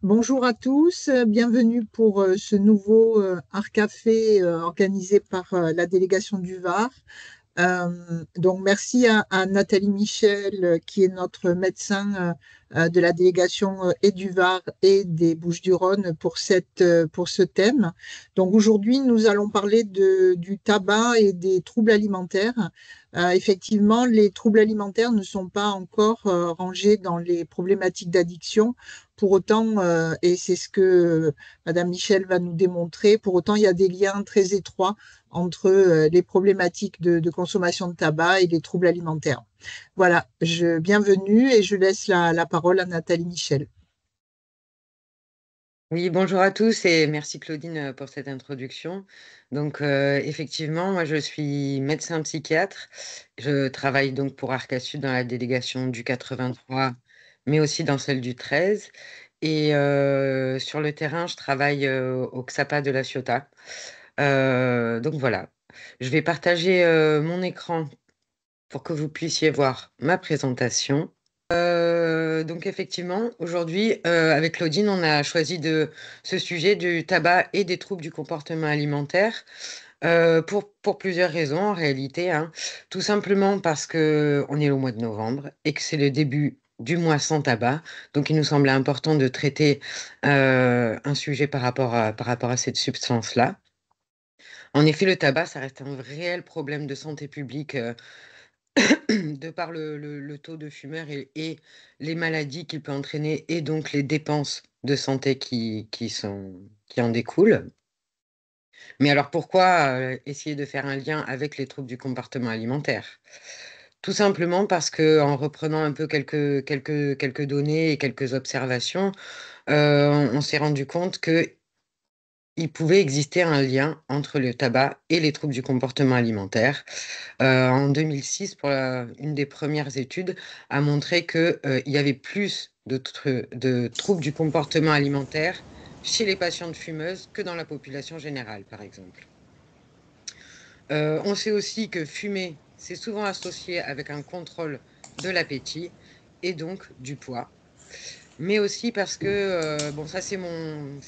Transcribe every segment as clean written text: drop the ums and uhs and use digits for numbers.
Bonjour à tous, bienvenue pour ce nouveau Art Café organisé par la délégation du Var. Donc merci à Nathalie Michel, qui est notre médecin de la délégation et du Var et des Bouches-du-Rhône pour ce thème. Donc aujourd'hui, nous allons parler du tabac et des troubles alimentaires. Effectivement, les troubles alimentaires ne sont pas encore rangés dans les problématiques d'addiction. Pour autant, et c'est ce que Madame Michel va nous démontrer, pour autant, il y a des liens très étroits entre les problématiques de consommation de tabac et les troubles alimentaires. Voilà, bienvenue et je laisse la parole à Nathalie Michel. Oui, bonjour à tous et merci Claudine pour cette introduction. Donc effectivement, moi je suis médecin psychiatre. Je travaille donc pour Arcasud dans la délégation du 83, mais aussi dans celle du 13. Et sur le terrain, je travaille au XAPA de La Ciotat. Donc voilà, je vais partager mon écran pour que vous puissiez voir ma présentation. Donc effectivement, aujourd'hui, avec Claudine, on a choisi de ce sujet du tabac et des troubles du comportement alimentaire pour plusieurs raisons en réalité, hein. Tout simplement parce que on est au mois de novembre et que c'est le début du mois sans tabac. Donc il nous semblait important de traiter un sujet par rapport à cette substance-là. En effet, le tabac, ça reste un réel problème de santé publique de par le taux de fumeurs et les maladies qu'il peut entraîner et donc les dépenses de santé qui en découlent. Mais alors pourquoi essayer de faire un lien avec les troubles du comportement alimentaire? Tout simplement parce que en reprenant un peu quelques données et quelques observations, on s'est rendu compte que il pouvait exister un lien entre le tabac et les troubles du comportement alimentaire. En 2006, une des premières études a montré que, il y avait plus de troubles du comportement alimentaire chez les patientes fumeuses que dans la population générale, par exemple. On sait aussi que fumer, c'est souvent associé avec un contrôle de l'appétit et donc du poids. Mais aussi parce que, bon ça c'est mon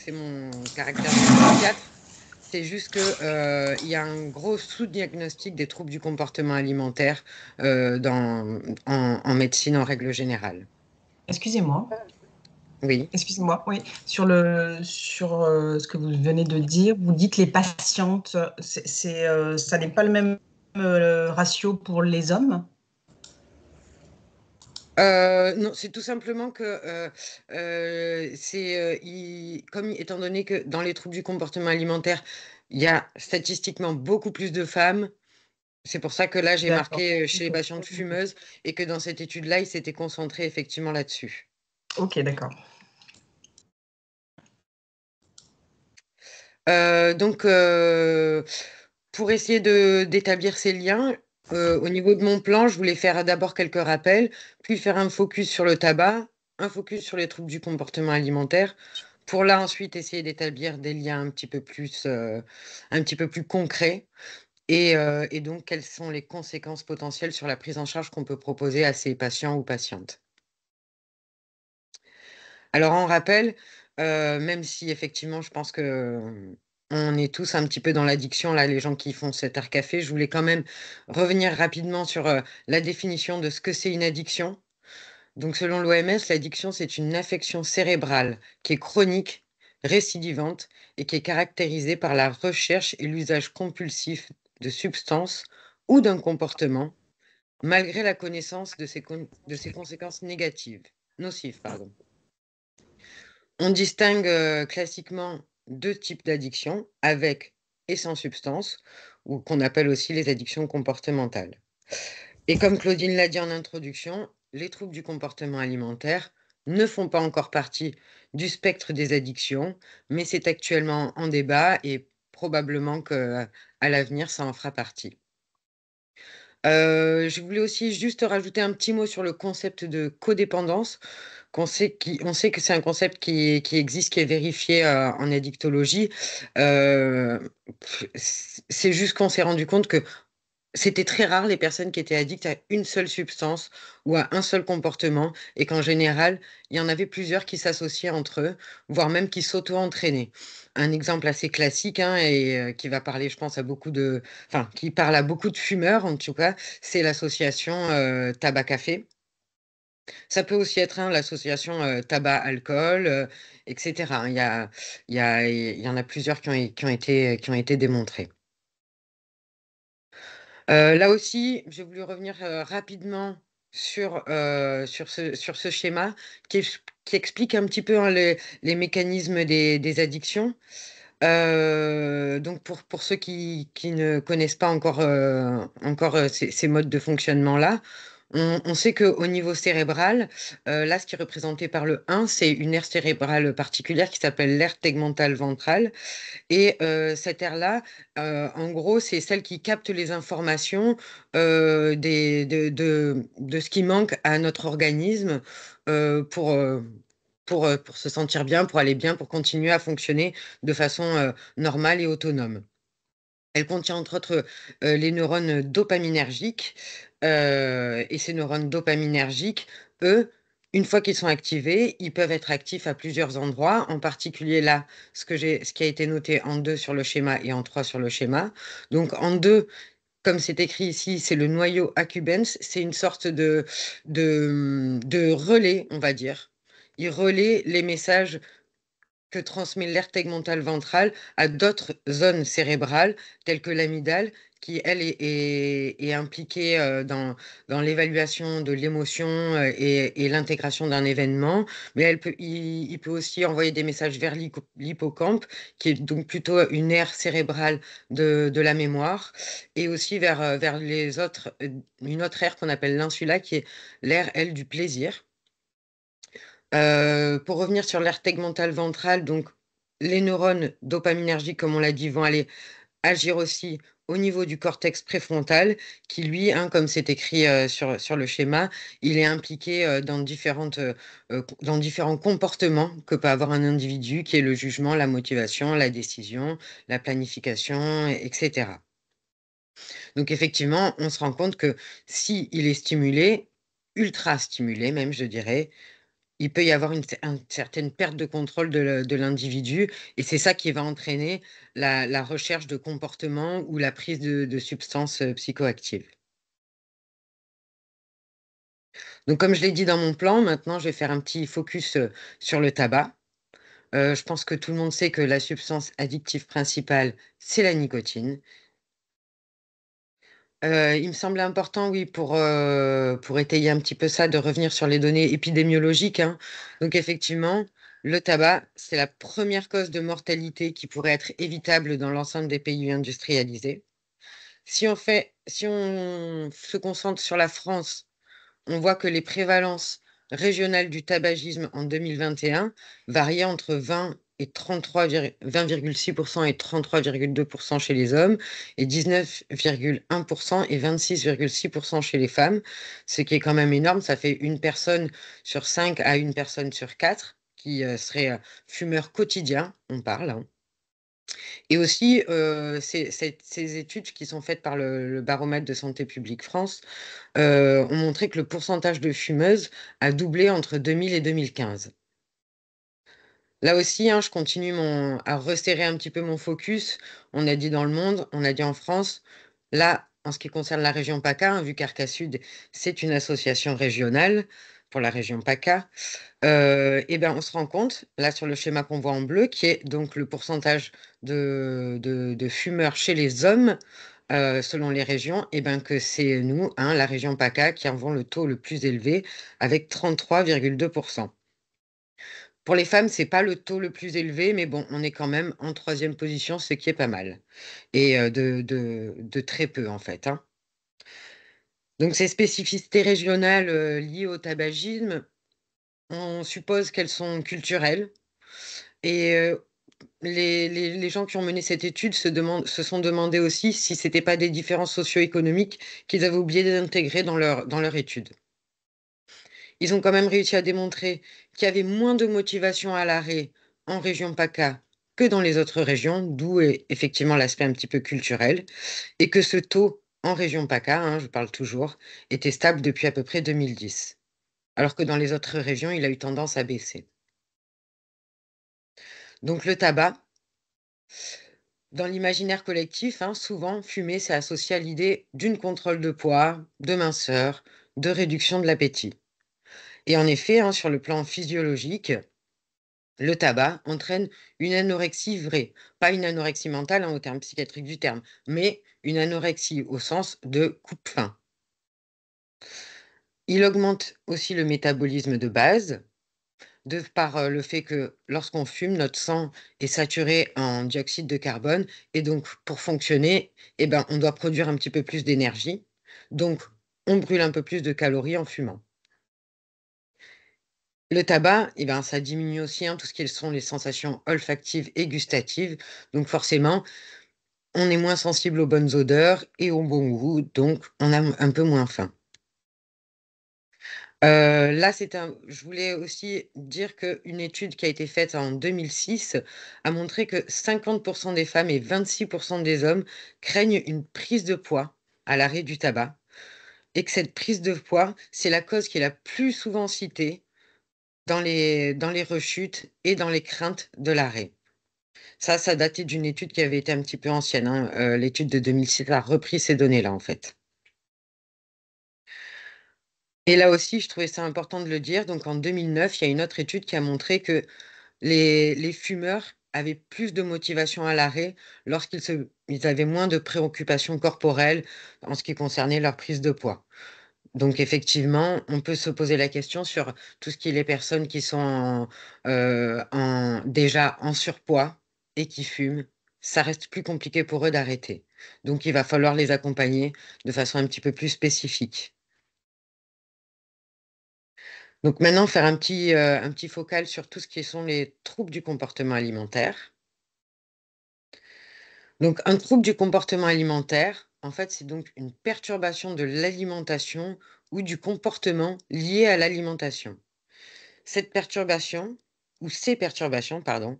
caractère de psychiatre, c'est juste que, il y a un gros sous-diagnostic des troubles du comportement alimentaire, en médecine en règle générale. Excusez-moi, Oui. excusez-moi, oui, sur ce que vous venez de dire, vous dites les patientes, ça n'est pas le même ratio pour les hommes? Non, c'est tout simplement que, comme étant donné que dans les troubles du comportement alimentaire, il y a statistiquement beaucoup plus de femmes, c'est pour ça que là j'ai D'accord, marqué, chez les ok, patientes fumeuses et que dans cette étude-là, ils s'étaient concentrés effectivement là-dessus. ok, d'accord. Donc, pour essayer d'établir ces liens, au niveau de mon plan, je voulais faire d'abord quelques rappels, puis faire un focus sur le tabac, un focus sur les troubles du comportement alimentaire, pour là ensuite essayer d'établir des liens un petit peu plus concrets et donc quelles sont les conséquences potentielles sur la prise en charge qu'on peut proposer à ces patients ou patientes. Alors en rappel, même si effectivement je pense que, on est tous un petit peu dans l'addiction là, les gens qui font cet art café, je voulais quand même revenir rapidement sur, la définition de ce que c'est une addiction. Donc selon l'OMS, l'addiction, c'est une affection cérébrale qui est chronique, récidivante et qui est caractérisée par la recherche et l'usage compulsif de substances ou d'un comportement, malgré la connaissance de ses conséquences nocives, pardon. On distingue classiquement deux types d'addictions, avec et sans substance, ou qu'on appelle aussi les addictions comportementales. Et comme Claudine l'a dit en introduction, les troubles du comportement alimentaire ne font pas encore partie du spectre des addictions, mais c'est actuellement en débat et probablement que à l'avenir, ça en fera partie. Je voulais aussi juste rajouter un petit mot sur le concept de codépendance. On sait que c'est un concept qui existe, qui est vérifié en addictologie. C'est juste qu'on s'est rendu compte que c'était très rare les personnes qui étaient addictes à une seule substance ou à un seul comportement, et qu'en général, il y en avait plusieurs qui s'associaient entre eux, voire même qui s'auto-entraînaient. Un exemple assez classique, hein, et qui va parler, je pense, enfin, qui parle à beaucoup de fumeurs, en tout cas, c'est l'association tabac-café. Ça peut aussi être, hein, l'association tabac-alcool, etc., hein. Il y en a plusieurs qui ont été démontrés. Là aussi, j'ai voulu revenir, rapidement sur ce schéma qui explique un petit peu, hein, les mécanismes des addictions. Donc pour ceux qui ne connaissent pas encore ces modes de fonctionnement-là, on sait qu'au niveau cérébral, là, ce qui est représenté par le 1, c'est une aire cérébrale particulière qui s'appelle l'aire tegmentale ventrale, et cette aire-là, en gros, c'est celle qui capte les informations de ce qui manque à notre organisme euh, pour, euh, pour se sentir bien, pour aller bien, pour continuer à fonctionner de façon normale et autonome. Elle contient entre autres les neurones dopaminergiques. Et ces neurones dopaminergiques, eux, une fois qu'ils sont activés, ils peuvent être actifs à plusieurs endroits, en particulier là, ce qui a été noté en 2 sur le schéma et en 3 sur le schéma. Donc en 2, comme c'est écrit ici, c'est le noyau accumbens, c'est une sorte de relais, on va dire. Il relaie les messages que transmet l'aire tegmentale ventrale à d'autres zones cérébrales, telles que l'amygdale, qui, elle, est impliquée dans l'évaluation de l'émotion et l'intégration d'un événement. Mais il peut aussi envoyer des messages vers l'hippocampe, qui est donc plutôt une aire cérébrale de la mémoire, et aussi vers une autre aire qu'on appelle l'insula, qui est l'aire, elle, du plaisir. Pour revenir sur l'aire tegmentale ventrale, donc les neurones dopaminergiques, comme on l'a dit, vont aller agir aussi au niveau du cortex préfrontal, qui lui, hein, comme c'est écrit sur le schéma, il est impliqué dans différents comportements que peut avoir un individu, qui est le jugement, la motivation, la décision, la planification, etc. Donc effectivement, on se rend compte que si il est stimulé, ultra stimulé même, je dirais, il peut y avoir une certaine perte de contrôle de l'individu, et c'est ça qui va entraîner la recherche de comportements ou la prise de substances psychoactives. Donc, comme je l'ai dit dans mon plan, maintenant, je vais faire un petit focus sur le tabac. Je pense que tout le monde sait que la substance addictive principale, c'est la nicotine. Il me semblait important, oui, pour étayer un petit peu ça, de revenir sur les données épidémiologiques, hein. Donc effectivement, le tabac, c'est la première cause de mortalité qui pourrait être évitable dans l'ensemble des pays industrialisés. Si on se concentre sur la France, on voit que les prévalences régionales du tabagisme en 2021 variaient entre 20,6% et 33,2% chez les hommes, et 19,1% et 26,6% chez les femmes, ce qui est quand même énorme. Ça fait une personne sur 5 à une personne sur 4 qui serait fumeur quotidien, on parle, hein. Et aussi, ces études qui sont faites par le baromètre de Santé publique France ont montré que le pourcentage de fumeuses a doublé entre 2000 et 2015. Là aussi, hein, je continue à resserrer un petit peu mon focus. On a dit dans le monde, on a dit en France. Là, en ce qui concerne la région PACA, hein, vu qu'Arca Sud, c'est une association régionale pour la région PACA, eh ben, on se rend compte, là sur le schéma qu'on voit en bleu, qui est donc le pourcentage de fumeurs chez les hommes, selon les régions, eh ben, que c'est nous, hein, la région PACA, qui avons le taux le plus élevé, avec 33,2%. Pour les femmes, c'est pas le taux le plus élevé, mais bon, on est quand même en troisième position, ce qui est pas mal. Et de très peu, en fait, hein. Donc ces spécificités régionales liées au tabagisme, on suppose qu'elles sont culturelles. Et les gens qui ont mené cette étude se sont demandé aussi si c'était pas des différences socio-économiques qu'ils avaient oublié d'intégrer dans leur étude. Ils ont quand même réussi à démontrer qu'il y avait moins de motivation à l'arrêt en région PACA que dans les autres régions, d'où est effectivement l'aspect un petit peu culturel, et que ce taux en région PACA, je parle toujours, était stable depuis à peu près 2010, alors que dans les autres régions, il a eu tendance à baisser. Donc le tabac, dans l'imaginaire collectif, souvent, fumer, c'est associé à l'idée d'une contrôle de poids, de minceur, de réduction de l'appétit. Et en effet, sur le plan physiologique, le tabac entraîne une anorexie vraie, pas une anorexie mentale au terme psychiatrique du terme, mais une anorexie au sens de coupe-faim. Il augmente aussi le métabolisme de base, de par le fait que lorsqu'on fume, notre sang est saturé en dioxyde de carbone et donc pour fonctionner, on doit produire un petit peu plus d'énergie. Donc, on brûle un peu plus de calories en fumant. Le tabac, ça diminue aussi tout ce qui sont les sensations olfactives et gustatives. Donc forcément, on est moins sensible aux bonnes odeurs et au bon goût, donc on a un peu moins faim. Là, je voulais aussi dire qu'une étude qui a été faite en 2006 a montré que 50% des femmes et 26% des hommes craignent une prise de poids à l'arrêt du tabac et que cette prise de poids, c'est la cause qui est la plus souvent citée dans les rechutes et dans les craintes de l'arrêt. Ça datait d'une étude qui avait été un petit peu ancienne, l'étude de 2006 a repris ces données-là, en fait. Et là aussi, je trouvais ça important de le dire. Donc, en 2009, il y a une autre étude qui a montré que les fumeurs avaient plus de motivation à l'arrêt ils avaient moins de préoccupations corporelles en ce qui concernait leur prise de poids. Donc, effectivement, on peut se poser la question sur tout ce qui est les personnes qui sont déjà en surpoids et qui fument. Ça reste plus compliqué pour eux d'arrêter. Donc, il va falloir les accompagner de façon un petit peu plus spécifique. Donc maintenant, faire un petit focal sur tout ce qui sont les troubles du comportement alimentaire. Donc un trouble du comportement alimentaire, en fait, c'est donc une perturbation de l'alimentation ou du comportement lié à l'alimentation. Cette perturbation, ou ces perturbations, pardon,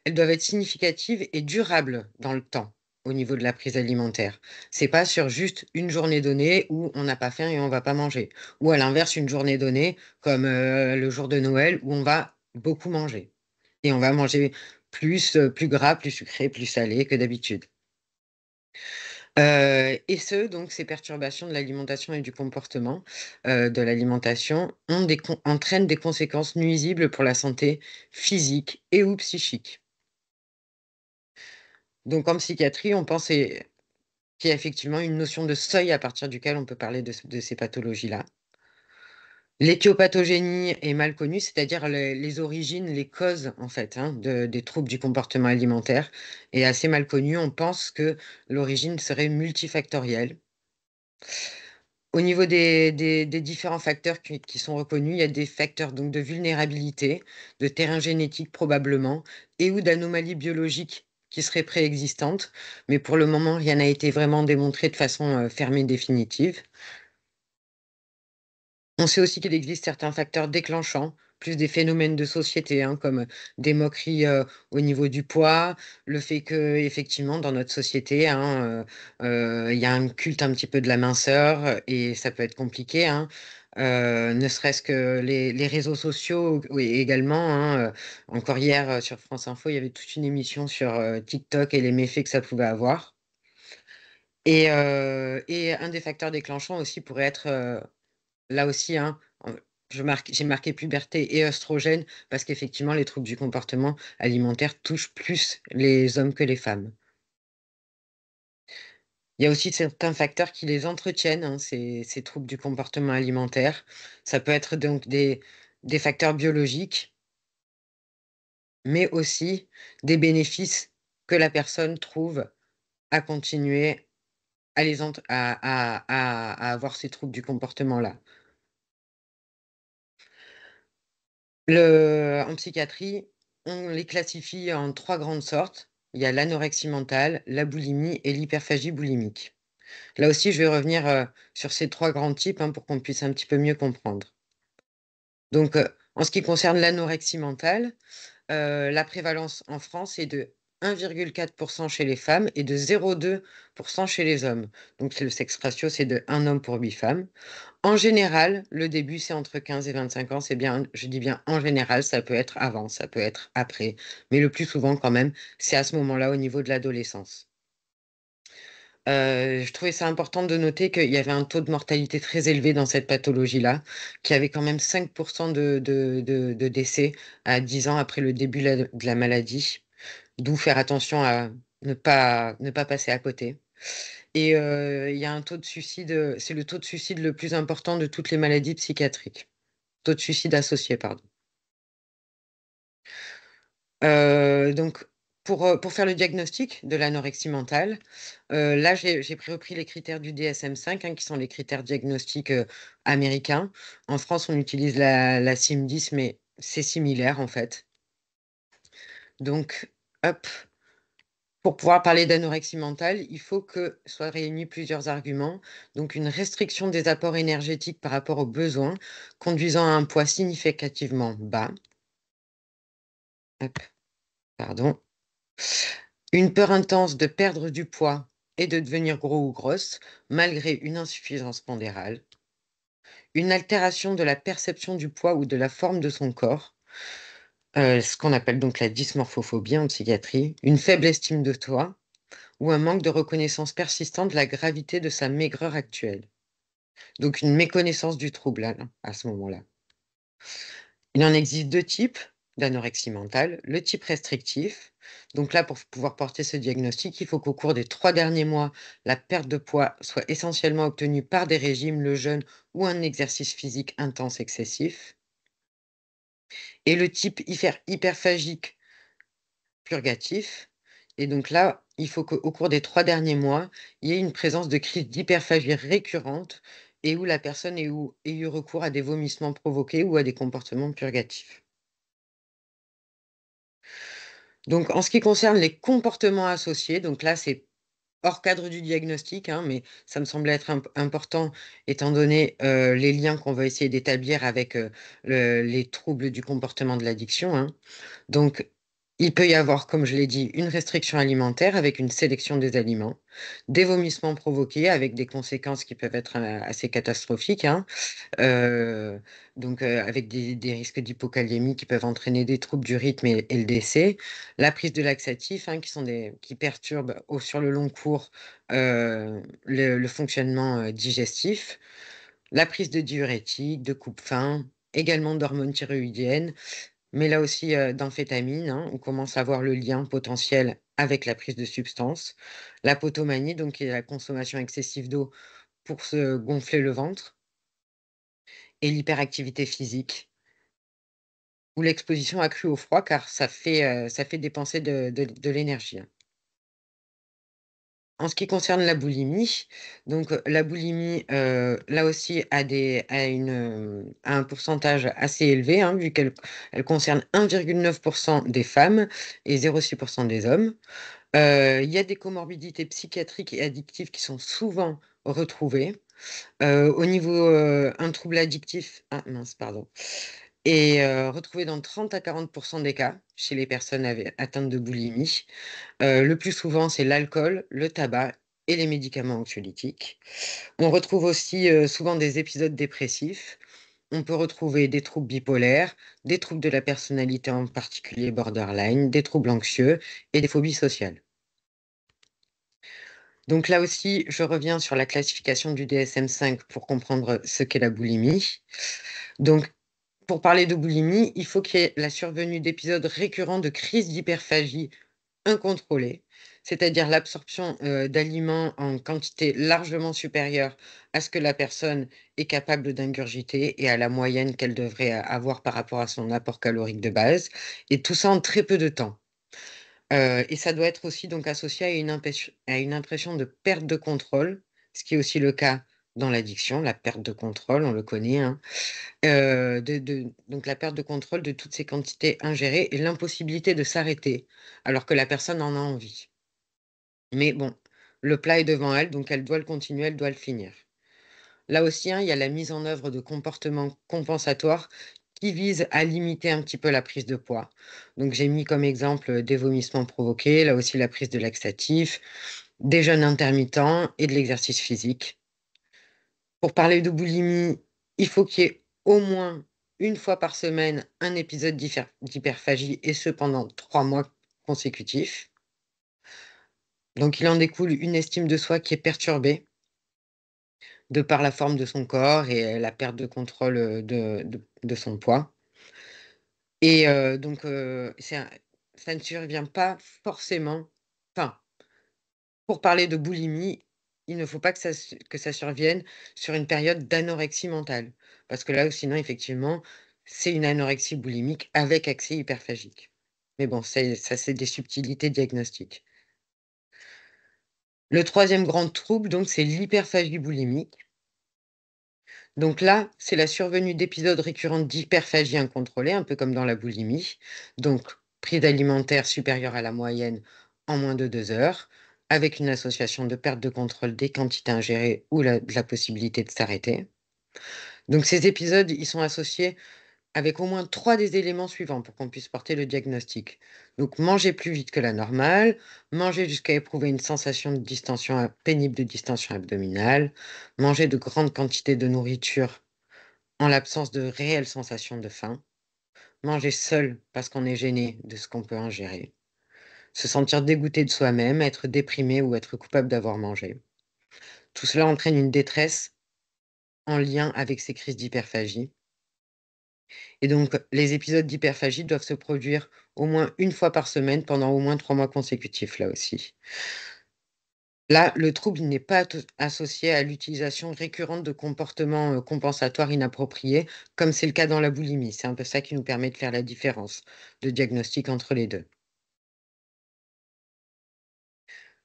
elles doivent être significatives et durables dans le temps au niveau de la prise alimentaire. C'est pas sur juste une journée donnée où on n'a pas faim et on va pas manger. Ou à l'inverse, une journée donnée, comme le jour de Noël, où on va beaucoup manger. Et on va manger plus gras, plus sucré, plus salé que d'habitude. Donc ces perturbations de l'alimentation et du comportement de l'alimentation entraînent des conséquences nuisibles pour la santé physique et ou psychique. Donc en psychiatrie, on pense qu'il y a effectivement une notion de seuil à partir duquel on peut parler de ces pathologies-là. L'éthiopathogénie est mal connue, c'est-à-dire les origines, les causes en fait des troubles du comportement alimentaire est assez mal connue. On pense que l'origine serait multifactorielle. Au niveau des différents facteurs qui sont reconnus, il y a des facteurs donc de vulnérabilité, de terrain génétique probablement, et ou d'anomalies biologiques qui seraient préexistantes. Mais pour le moment, rien n'a été vraiment démontré de façon fermée et définitive. On sait aussi qu'il existe certains facteurs déclenchants, plus des phénomènes de société, comme des moqueries au niveau du poids, le fait que effectivement dans notre société, il y a un culte un petit peu de la minceur et ça peut être compliqué, ne serait-ce que les réseaux sociaux oui, également. Encore hier sur France Info, il y avait toute une émission sur TikTok et les méfaits que ça pouvait avoir. Et un des facteurs déclenchants aussi pourrait être là aussi, j'ai marqué puberté et œstrogène parce qu'effectivement, les troubles du comportement alimentaire touchent plus les hommes que les femmes. Il y a aussi certains facteurs qui les entretiennent, ces troubles du comportement alimentaire. Ça peut être donc des facteurs biologiques, mais aussi des bénéfices que la personne trouve à continuer à avoir ces troubles du comportement-là. En psychiatrie, on les classifie en 3 grandes sortes. Il y a l'anorexie mentale, la boulimie et l'hyperphagie boulimique. Là aussi, je vais revenir, sur ces 3 grands types, pour qu'on puisse un petit peu mieux comprendre. Donc, en ce qui concerne l'anorexie mentale, la prévalence en France est de 1,4% chez les femmes et de 0,2% chez les hommes. Donc le sexe ratio, c'est de 1 homme pour 8 femmes. En général, le début, c'est entre 15 et 25 ans. C'est bien, je dis bien en général, ça peut être avant, ça peut être après. Mais le plus souvent, quand même, c'est à ce moment-là, au niveau de l'adolescence. Je trouvais ça important de noter qu'il y avait un taux de mortalité très élevé dans cette pathologie-là, qui avait quand même 5% de décès à 10 ans après le début de la maladie. D'où faire attention à ne pas passer à côté. Et il y a un taux de suicide, c'est le taux de suicide le plus important de toutes les maladies psychiatriques. Taux de suicide associé, pardon. Donc, pour faire le diagnostic de l'anorexie mentale, là, j'ai repris les critères du DSM-5, qui sont les critères diagnostiques américains. En France, on utilise la CIM-10, mais c'est similaire en fait. Donc, hop, pour pouvoir parler d'anorexie mentale, il faut que soient réunis plusieurs arguments. Donc, une restriction des apports énergétiques par rapport aux besoins, conduisant à un poids significativement bas. Hop, pardon. Une peur intense de perdre du poids et de devenir gros ou grosse, malgré une insuffisance pondérale. Une altération de la perception du poids ou de la forme de son corps, ce qu'on appelle donc la dysmorphophobie en psychiatrie. Une faible estime de soi ou un manque de reconnaissance persistant de la gravité de sa maigreur actuelle. Donc une méconnaissance du trouble là, à ce moment-là. Il en existe deux types d'anorexie mentale. Le type restrictif. Donc là, pour pouvoir porter ce diagnostic, il faut qu'au cours des 3 derniers mois, la perte de poids soit essentiellement obtenue par des régimes, le jeûne ou un exercice physique intense excessif. Et le type hyperphagique purgatif. Et donc là, il faut qu'au cours des 3 derniers mois, il y ait une présence de crise d'hyperphagie récurrente et où la personne ait eu recours à des vomissements provoqués ou à des comportements purgatifs. Donc, en ce qui concerne les comportements associés, donc là, c'est hors cadre du diagnostic, mais ça me semblait être important étant donné les liens qu'on va essayer d'établir avec les troubles du comportement de l'addiction, Donc, il peut y avoir, comme je l'ai dit, une restriction alimentaire avec une sélection des aliments, des vomissements provoqués avec des conséquences qui peuvent être assez catastrophiques, euh, donc avec des risques d'hypokaliémie qui peuvent entraîner des troubles du rythme et le décès. La prise de laxatifs, qui perturbent sur le long cours le fonctionnement digestif. La prise de diurétiques, de coupe-faim, également d'hormones thyroïdiennes, mais là aussi d'amphétamines. On commence à voir le lien potentiel avec la prise de substances. La potomanie, donc qui est la consommation excessive d'eau pour se gonfler le ventre. Et l'hyperactivité physique ou l'exposition accrue au froid, car ça fait dépenser de l'énergie. En ce qui concerne la boulimie, donc la boulimie, là aussi a un pourcentage assez élevé, vu qu'elle concerne 1,9% des femmes et 0,6% des hommes. Il y a des comorbidités psychiatriques et addictives qui sont souvent retrouvées. Au niveau, un trouble addictif mince, pardon. Et retrouvé dans 30 à 40% des cas chez les personnes atteintes de boulimie. Le plus souvent, c'est l'alcool, le tabac et les médicaments anxiolytiques. On retrouve aussi souvent des épisodes dépressifs. On peut retrouver des troubles bipolaires, des troubles de la personnalité, en particulier borderline, des troubles anxieux et des phobies sociales. Donc là aussi, je reviens sur la classification du DSM-5 pour comprendre ce qu'est la boulimie. Donc, pour parler de boulimie, il faut qu'il y ait la survenue d'épisodes récurrents de crise d'hyperphagie incontrôlée, c'est-à-dire l'absorption d'aliments en quantité largement supérieure à ce que la personne est capable d'ingurgiter et à la moyenne qu'elle devrait avoir par rapport à son apport calorique de base, et tout ça en très peu de temps. Et ça doit être aussi donc associé à une impression de perte de contrôle, ce qui est aussi le cas dans l'addiction, la perte de contrôle, on le connaît, donc la perte de contrôle de toutes ces quantités ingérées et l'impossibilité de s'arrêter alors que la personne en a envie. Mais bon, le plat est devant elle, donc elle doit le continuer, elle doit le finir. Là aussi, il y a la mise en œuvre de comportements compensatoires qui visent à limiter un petit peu la prise de poids. Donc, j'ai mis comme exemple des vomissements provoqués, là aussi la prise de laxatifs, des jeûnes intermittents et de l'exercice physique. Pour parler de boulimie, il faut qu'il y ait au moins une fois par semaine un épisode d'hyperphagie, et ce pendant 3 mois consécutifs. Donc, il en découle une estime de soi qui est perturbée de par la forme de son corps et la perte de contrôle de son poids. Et donc, ça ne survient pas forcément. Enfin, pour parler de boulimie, il ne faut pas que ça survienne sur une période d'anorexie mentale. Parce que là, sinon, effectivement, c'est une anorexie boulimique avec accès hyperphagique. Mais bon, c'est des subtilités diagnostiques. Le troisième grand trouble, donc, c'est l'hyperphagie boulimique. Donc là, c'est la survenue d'épisodes récurrents d'hyperphagie incontrôlée, un peu comme dans la boulimie. Donc, prise alimentaire supérieure à la moyenne en moins de 2 heures, avec une association de perte de contrôle des quantités ingérées ou de la possibilité de s'arrêter. Donc, ces épisodes, ils sont associés avec au moins 3 des éléments suivants pour qu'on puisse porter le diagnostic. Donc, manger plus vite que la normale, manger jusqu'à éprouver une sensation de distension pénible de distension abdominale, manger de grandes quantités de nourriture en l'absence de réelle sensation de faim, manger seul parce qu'on est gêné de ce qu'on peut ingérer, se sentir dégoûté de soi-même, être déprimé ou être coupable d'avoir mangé. Tout cela entraîne une détresse en lien avec ces crises d'hyperphagie. Et donc, les épisodes d'hyperphagie doivent se produire au moins une fois par semaine pendant au moins 3 mois consécutifs, là aussi. Là, le trouble n'est pas associé à l'utilisation récurrente de comportements compensatoires inappropriés, comme c'est le cas dans la boulimie. C'est un peu ça qui nous permet de faire la différence de diagnostic entre les deux.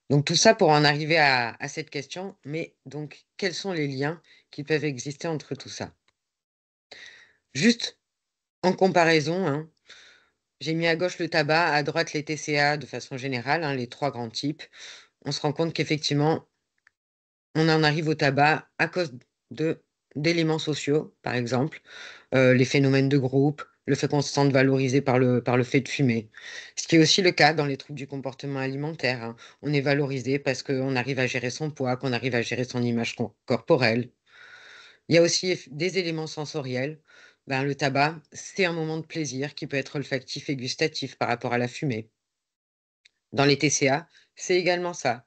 Donc tout ça pour en arriver à cette question, mais donc quels sont les liens qui peuvent exister entre tout ça? Juste en comparaison, hein, j'ai mis à gauche le tabac, à droite les TCA de façon générale, hein, les 3 grands types. On se rend compte qu'effectivement, on en arrive au tabac à cause d'éléments sociaux, par exemple, les phénomènes de groupe, le fait qu'on se sente valorisé par le fait de fumer. Ce qui est aussi le cas dans les troubles du comportement alimentaire, hein. On est valorisé parce qu'on arrive à gérer son poids, qu'on arrive à gérer son image corporelle. Il y a aussi des éléments sensoriels. Ben, le tabac, c'est un moment de plaisir qui peut être olfactif et gustatif par rapport à la fumée. Dans les TCA, c'est également ça.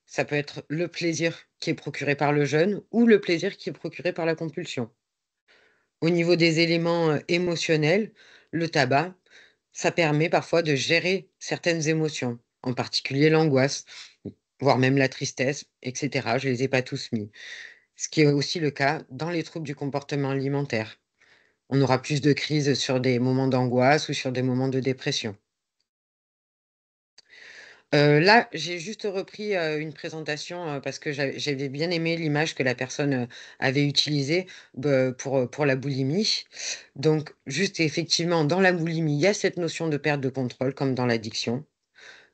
Ça peut être le plaisir qui est procuré par le jeûne ou le plaisir qui est procuré par la compulsion. Au niveau des éléments, émotionnels, le tabac, ça permet parfois de gérer certaines émotions, en particulier l'angoisse, voire même la tristesse et cetera. Je les ai pas tous mis. Ce qui est aussi le cas dans les troubles du comportement alimentaire. On aura plus de crises sur des moments d'angoisse ou sur des moments de dépression. Là, j'ai juste repris, une présentation, parce que j'avais bien aimé l'image que la personne, avait utilisée pour la boulimie. Donc juste effectivement, dans la boulimie, il y a cette notion de perte de contrôle comme dans l'addiction.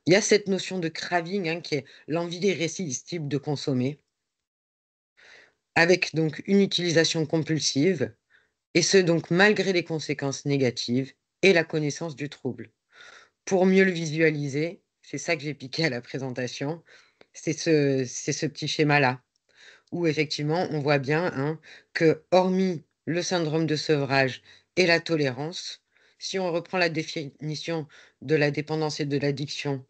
Il y a cette notion de craving, hein, qui est l'envie irrésistible de consommer, avec donc une utilisation compulsive, et ce donc malgré les conséquences négatives et la connaissance du trouble. Pour mieux le visualiser, c'est ça que j'ai piqué à la présentation, c'est ce petit schéma-là, où effectivement on voit bien, hein, que hormis le syndrome de sevrage et la tolérance, si on reprend la définition de la dépendance et de l'addiction,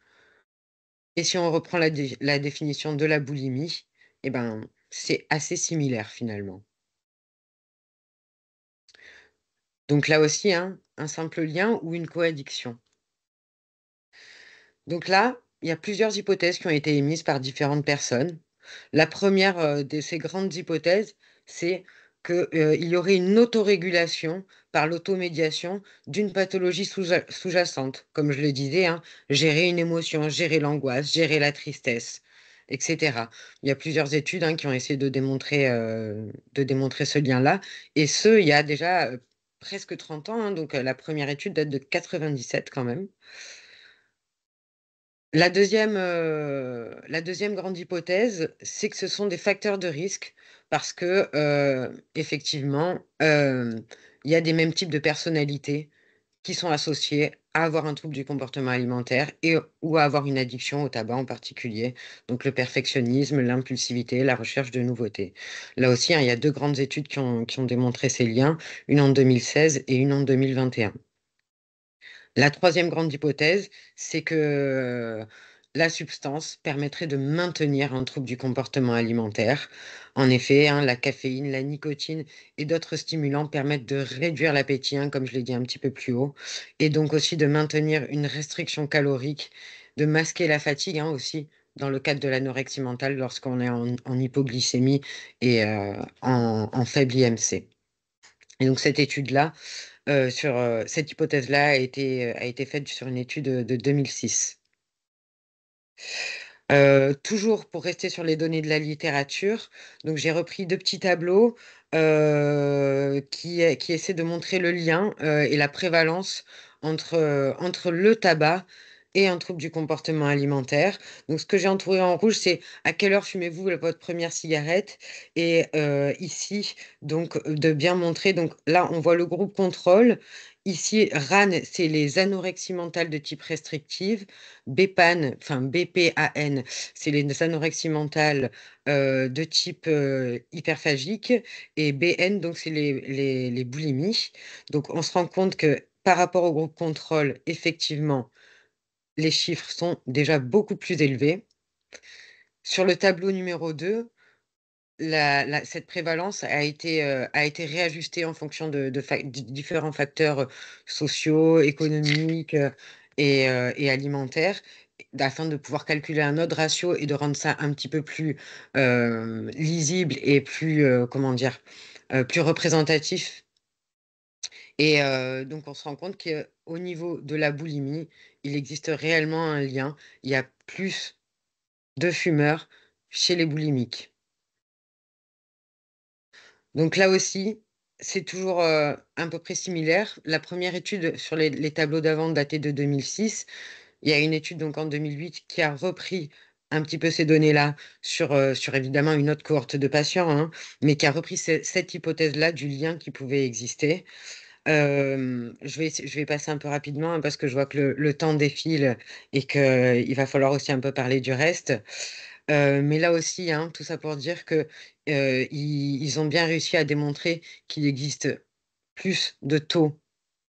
et si on reprend la définition de la boulimie, eh ben, c'est assez similaire finalement. Donc là aussi, hein, un simple lien ou une coaddiction. Donc là, il y a plusieurs hypothèses qui ont été émises par différentes personnes. La première de ces grandes hypothèses, c'est qu'il y aurait une autorégulation par l'automédiation d'une pathologie sous-jacente. Comme je le disais, hein, gérer une émotion, gérer l'angoisse, gérer la tristesse, etc. Il y a plusieurs études, hein, qui ont essayé de démontrer ce lien-là. Et ce, il y a déjà presque 30 ans, hein, donc la première étude date de 97 quand même. La deuxième grande hypothèse, c'est que ce sont des facteurs de risque parce que, effectivement, il y a des mêmes types de personnalités qui sont associées à avoir un trouble du comportement alimentaire ou à avoir une addiction au tabac en particulier. Donc le perfectionnisme, l'impulsivité, la recherche de nouveautés. Là aussi, hein, il y a deux grandes études qui ont démontré ces liens, une en 2016 et une en 2021. La troisième grande hypothèse, c'est que la substance permettrait de maintenir un trouble du comportement alimentaire. En effet, hein, la caféine, la nicotine et d'autres stimulants permettent de réduire l'appétit, hein, comme je l'ai dit un petit peu plus haut, et donc aussi de maintenir une restriction calorique, de masquer la fatigue, hein, aussi dans le cadre de l'anorexie mentale lorsqu'on est en hypoglycémie et en faible IMC. Et donc cette étude-là, cette hypothèse-là a été faite sur une étude de 2006. Toujours pour rester sur les données de la littérature, donc j'ai repris deux petits tableaux qui essaient de montrer le lien et la prévalence entre le tabac et un trouble du comportement alimentaire. Donc ce que j'ai entouré en rouge, c'est à quelle heure fumez-vous votre première cigarette? Et ici, donc de bien montrer, donc là on voit le groupe contrôle. Ici, RAN, c'est les anorexies mentales de type restrictive. BPAN, enfin BPAN, c'est les anorexies mentales de type hyperphagique. Et BN, donc c'est les boulimies. Donc on se rend compte que par rapport au groupe contrôle, effectivement, les chiffres sont déjà beaucoup plus élevés. Sur le tableau numéro 2, cette prévalence a été réajustée en fonction de différents facteurs sociaux, économiques et alimentaires, afin de pouvoir calculer un autre ratio et de rendre ça un petit peu plus lisible et plus, comment dire, plus représentatif. Et donc, on se rend compte qu'au niveau de la boulimie, il existe réellement un lien. Il y a plus de fumeurs chez les boulimiques. Donc là aussi, c'est toujours à peu près similaire. La première étude sur les tableaux d'avant datait de 2006. Il y a une étude donc en 2008 qui a repris un petit peu ces données-là sur évidemment une autre cohorte de patients, hein, mais qui a repris cette hypothèse-là du lien qui pouvait exister. Je vais passer un peu rapidement, hein, parce que je vois que le temps défile et qu'il va falloir aussi un peu parler du reste. Mais là aussi, hein, tout ça pour dire que ils ont bien réussi à démontrer qu'il existe plus de taux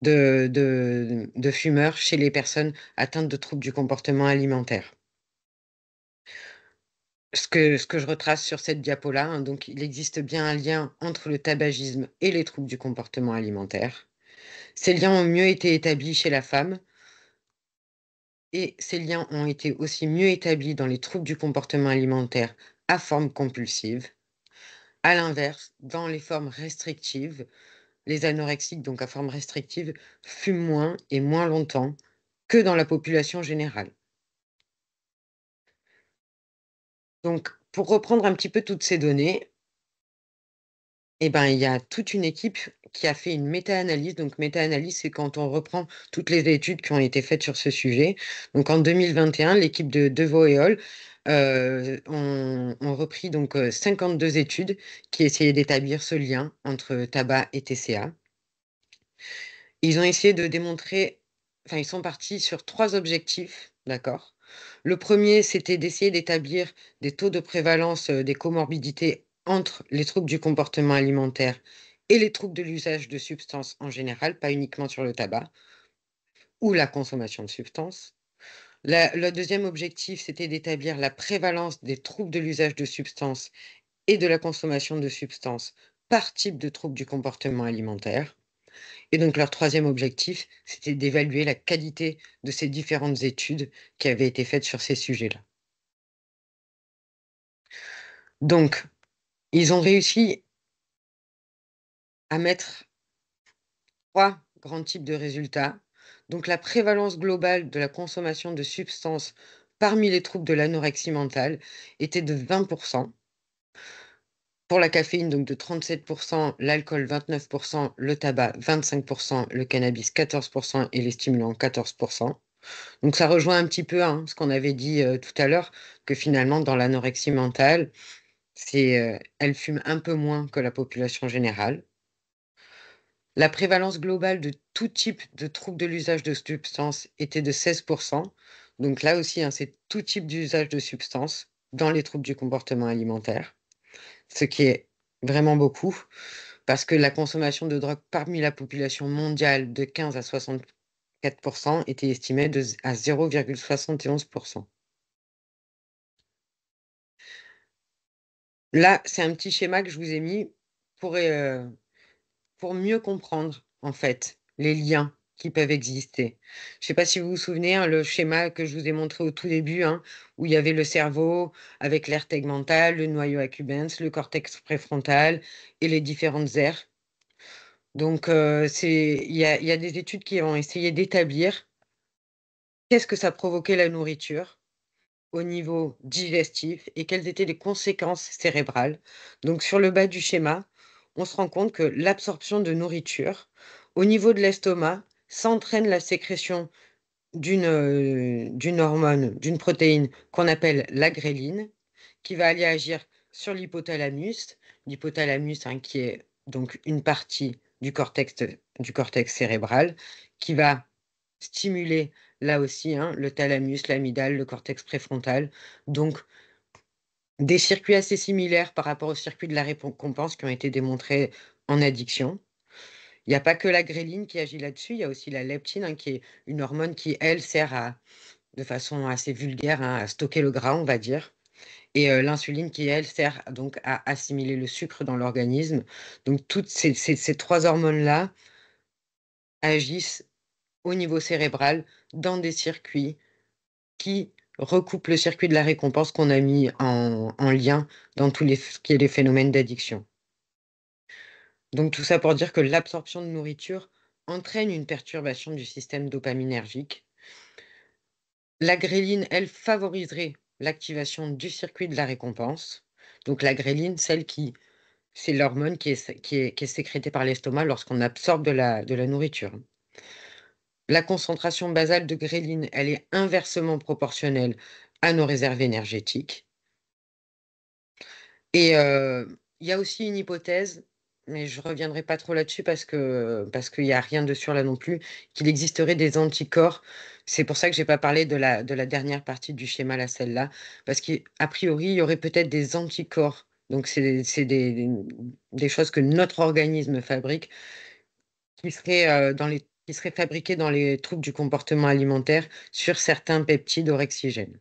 de fumeurs chez les personnes atteintes de troubles du comportement alimentaire. Ce que je retrace sur cette diapo-là, hein, donc il existe bien un lien entre le tabagisme et les troubles du comportement alimentaire. Ces liens ont mieux été établis chez la femme et ces liens ont été aussi mieux établis dans les troubles du comportement alimentaire à forme compulsive. À l'inverse, dans les formes restrictives, les anorexiques, donc à forme restrictive, fument moins et moins longtemps que dans la population générale. Donc, pour reprendre un petit peu toutes ces données, eh ben, il y a toute une équipe qui a fait une méta-analyse. Donc, méta-analyse, c'est quand on reprend toutes les études qui ont été faites sur ce sujet. Donc, en 2021, l'équipe de Deveau et Hall ont repris donc 52 études qui essayaient d'établir ce lien entre tabac et TCA. Ils ont essayé de démontrer, enfin, ils sont partis sur 3 objectifs, d'accord? Le premier, c'était d'essayer d'établir des taux de prévalence, des comorbidités entre les troubles du comportement alimentaire et les troubles de l'usage de substances en général, pas uniquement sur le tabac ou la consommation de substances. Le deuxième objectif, c'était d'établir la prévalence des troubles de l'usage de substances et de la consommation de substances par type de trouble du comportement alimentaire. Et donc leur troisième objectif, c'était d'évaluer la qualité de ces différentes études qui avaient été faites sur ces sujets-là. Donc, ils ont réussi à mettre 3 grands types de résultats. Donc la prévalence globale de la consommation de substances parmi les troubles de l'anorexie mentale était de 20 pour la caféine, donc de 37 l'alcool 29 le tabac 25 le cannabis 14 et les stimulants 14. Donc ça rejoint un petit peu, hein, ce qu'on avait dit, tout à l'heure, que finalement dans l'anorexie mentale, elle fume un peu moins que la population générale. La prévalence globale de tout type de troubles de l'usage de substances était de 16%. Donc là aussi, hein, c'est tout type d'usage de substances dans les troubles du comportement alimentaire, ce qui est vraiment beaucoup, parce que la consommation de drogue parmi la population mondiale de 15 à 64% était estimée à 0,71%. Là, c'est un petit schéma que je vous ai mis pour mieux comprendre, en fait, les liens qui peuvent exister. Je ne sais pas si vous vous souvenez, hein, le schéma que je vous ai montré au tout début, hein, où il y avait le cerveau avec l'aire tegmentale, le noyau accumbens, le cortex préfrontal et les différentes aires. Donc, il y a des études qui ont essayé d'établir qu'est-ce que ça provoquait la nourriture au niveau digestif et quelles étaient les conséquences cérébrales. Donc sur le bas du schéma, on se rend compte que l'absorption de nourriture au niveau de l'estomac, ça entraîne la sécrétion d'une hormone, d'une protéine qu'on appelle la gréline, qui va aller agir sur l'hypothalamus, hein, qui est donc une partie du cortex cérébral, qui va stimuler là aussi, hein, le thalamus, l'amygdale, le cortex préfrontal. Donc, des circuits assez similaires par rapport aux circuits de la récompense qui ont été démontrés en addiction. Il n'y a pas que la gréline qui agit là-dessus, il y a aussi la leptine, hein, qui est une hormone qui, elle, sert de façon assez vulgaire, hein, à stocker le gras, on va dire. Et l'insuline qui, elle, sert donc à assimiler le sucre dans l'organisme. Donc, toutes ces trois hormones-là agissent au niveau cérébral dans des circuits qui recoupent le circuit de la récompense qu'on a mis en lien dans ce qui est les phénomènes d'addiction. Donc tout ça pour dire que l'absorption de nourriture entraîne une perturbation du système dopaminergique. La gréline, elle, favoriserait l'activation du circuit de la récompense. Donc la gréline, c'est l'hormone qui est sécrétée par l'estomac lorsqu'on absorbe de la nourriture. La concentration basale de gréline, elle est inversement proportionnelle à nos réserves énergétiques. Et il y a aussi une hypothèse, mais je reviendrai pas trop là-dessus parce qu'il y a rien de sûr là non plus, qu'il existerait des anticorps. C'est pour ça que j'ai pas parlé de la dernière partie du schéma, là, celle-là, parce qu'a priori, il y aurait peut-être des anticorps. Donc c'est des choses que notre organisme fabrique qui seraient fabriquées dans les troubles du comportement alimentaire sur certains peptides orexigènes.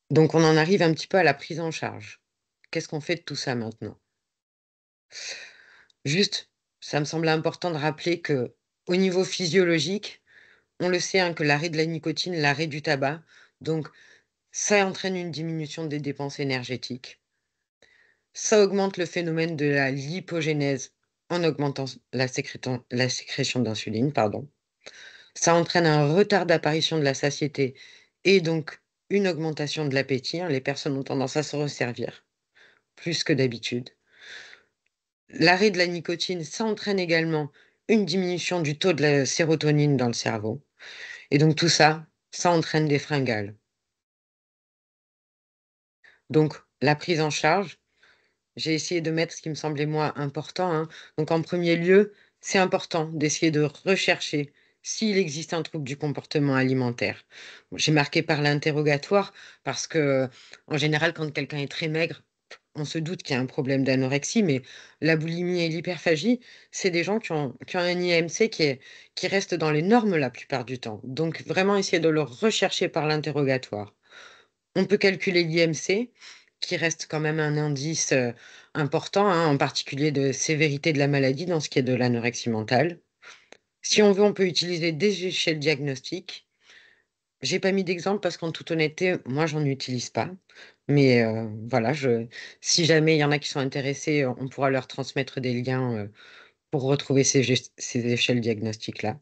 Donc on en arrive un petit peu à la prise en charge. Qu'est-ce qu'on fait de tout ça maintenant? Juste, ça me semble important de rappeler que au niveau physiologique, on le sait, hein, que l'arrêt de la nicotine, l'arrêt du tabac, donc ça entraîne une diminution des dépenses énergétiques. Ça augmente le phénomène de la lipogénèse en augmentant la sécrétion d'insuline, pardon. Ça entraîne un retard d'apparition de la satiété et donc une augmentation de l'appétit, hein. Les personnes ont tendance à se resservir plus que d'habitude. L'arrêt de la nicotine, ça entraîne également une diminution du taux de la sérotonine dans le cerveau. Et donc tout ça, ça entraîne des fringales. Donc la prise en charge, j'ai essayé de mettre ce qui me semblait moi important, hein. Donc en premier lieu, c'est important d'essayer de rechercher s'il existe un trouble du comportement alimentaire. Bon, j'ai marqué par l'interrogatoire parce que en général, quand quelqu'un est très maigre, on se doute qu'il y a un problème d'anorexie, mais la boulimie et l'hyperphagie, c'est des gens qui ont un IMC qui reste dans les normes la plupart du temps. Donc vraiment essayer de le rechercher par l'interrogatoire. On peut calculer l'IMC, qui reste quand même un indice important, hein, en particulier de sévérité de la maladie dans ce qui est de l'anorexie mentale. Si on veut, on peut utiliser des échelles diagnostiques. J'ai pas mis d'exemple parce qu'en toute honnêteté, moi, j'en utilise pas. Mais voilà, si jamais il y en a qui sont intéressés, on pourra leur transmettre des liens pour retrouver ces échelles diagnostiques-là.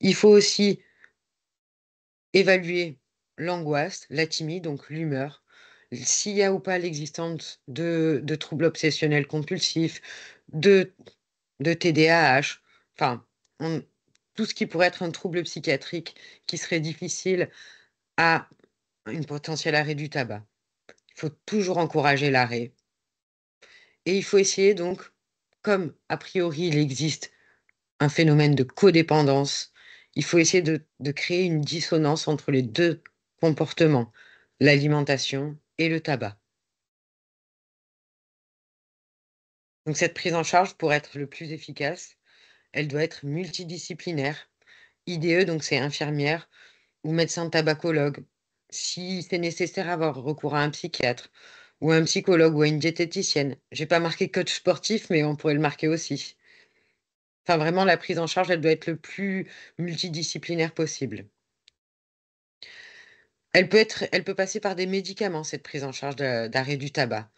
Il faut aussi évaluer l'angoisse, la timide, donc l'humeur, s'il y a ou pas l'existence de troubles obsessionnels compulsifs, de, de TDAH, enfin, tout ce qui pourrait être un trouble psychiatrique qui serait difficile à une potentielle arrêt du tabac. Il Il faut toujours encourager l'arrêt. Et il faut essayer donc, comme a priori il existe un phénomène de codépendance, il faut essayer de créer une dissonance entre les deux comportements, l'alimentation et le tabac. Donc cette prise en charge, pour être le plus efficace, elle doit être multidisciplinaire. IDE, donc c'est infirmière ou médecin tabacologue. Si c'est nécessaire, avoir recours à un psychiatre ou un psychologue ou à une diététicienne. J'ai pas marqué coach sportif, mais on pourrait le marquer aussi. Enfin, vraiment, la prise en charge, elle doit être le plus multidisciplinaire possible. Elle peut passer par des médicaments, cette prise en charge d'arrêt du tabac.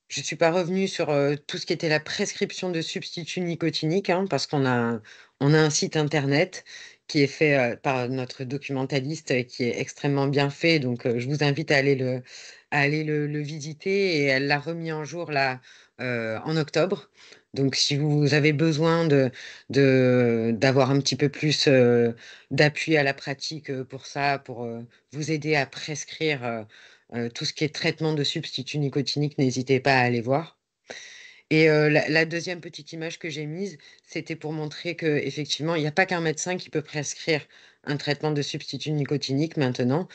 Je ne suis pas revenue sur tout ce qui était la prescription de substituts nicotiniques, hein, parce on a un site internet qui est fait par notre documentaliste qui est extrêmement bien fait. Donc, je vous invite à aller le visiter. Et elle l'a remis en jour là en octobre. Donc, si vous avez besoin d'avoir un petit peu plus d'appui à la pratique pour ça, pour vous aider à prescrire tout ce qui est traitement de substituts nicotiniques, n'hésitez pas à aller voir. Et la deuxième petite image que j'ai mise, c'était pour montrer qu'effectivement, il n'y a pas qu'un médecin qui peut prescrire un traitement de substitut nicotinique maintenant.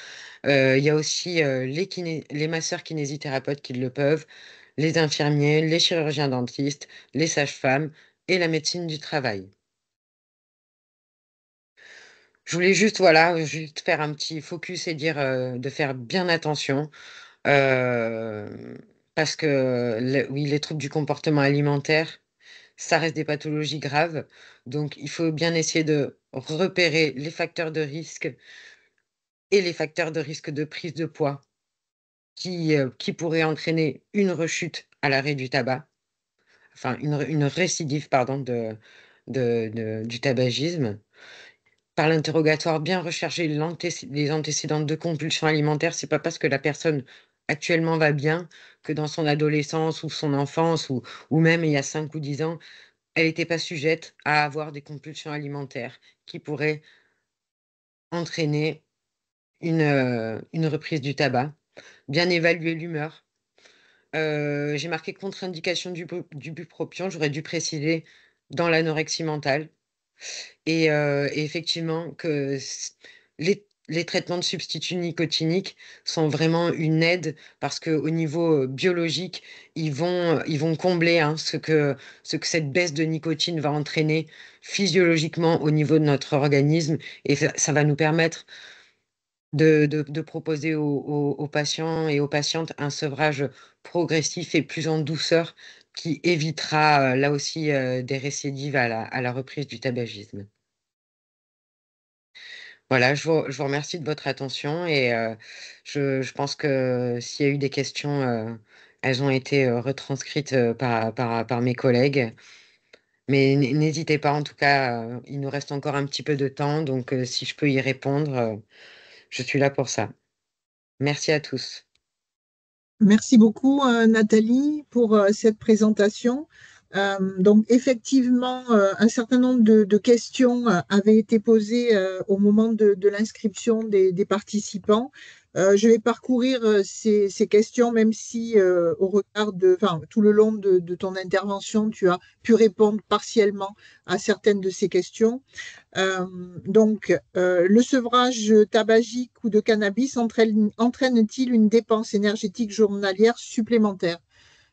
Il y a aussi les masseurs kinésithérapeutes qui le peuvent, les infirmiers, les chirurgiens dentistes, les sages-femmes et la médecine du travail. Je voulais juste, voilà, juste faire un petit focus et dire de faire bien attention. Heu, Parce que oui, les troubles du comportement alimentaire, ça reste des pathologies graves. Donc il faut bien essayer de repérer les facteurs de risque et les facteurs de risque de prise de poids qui pourraient entraîner une rechute à l'arrêt du tabac, enfin une récidive, pardon, du tabagisme. Par l'interrogatoire, bien rechercher les antécédents de compulsion alimentaire. C'est pas parce que la personne actuellement va bien que dans son adolescence ou son enfance ou même il y a 5 ou 10 ans, elle n'était pas sujette à avoir des compulsions alimentaires qui pourraient entraîner une reprise du tabac. Bien évaluer l'humeur. J'ai marqué contre-indication du bupropion, j'aurais dû préciser dans l'anorexie mentale. Et effectivement que les traitements de substituts nicotiniques sont vraiment une aide parce qu'au niveau, biologique, ils vont combler, hein, ce que cette baisse de nicotine va entraîner physiologiquement au niveau de notre organisme et ça va nous permettre de proposer aux patients et aux patientes un sevrage progressif et plus en douceur qui évitera, là aussi, des récidives à la reprise du tabagisme. Voilà, je vous remercie de votre attention et je pense que s'il y a eu des questions, elles ont été, retranscrites, par mes collègues. Mais n'hésitez pas, en tout cas, il nous reste encore un petit peu de temps, donc si je peux y répondre, je suis là pour ça. Merci à tous. Merci beaucoup, Nathalie, pour cette présentation. Donc, effectivement, un certain nombre de questions avaient été posées au moment de l'inscription des participants. Je vais parcourir ces questions, même si au regard enfin, tout le long de ton intervention, tu as pu répondre partiellement à certaines de ces questions. Le sevrage tabagique ou de cannabis entraîne-t-il une dépense énergétique journalière supplémentaire?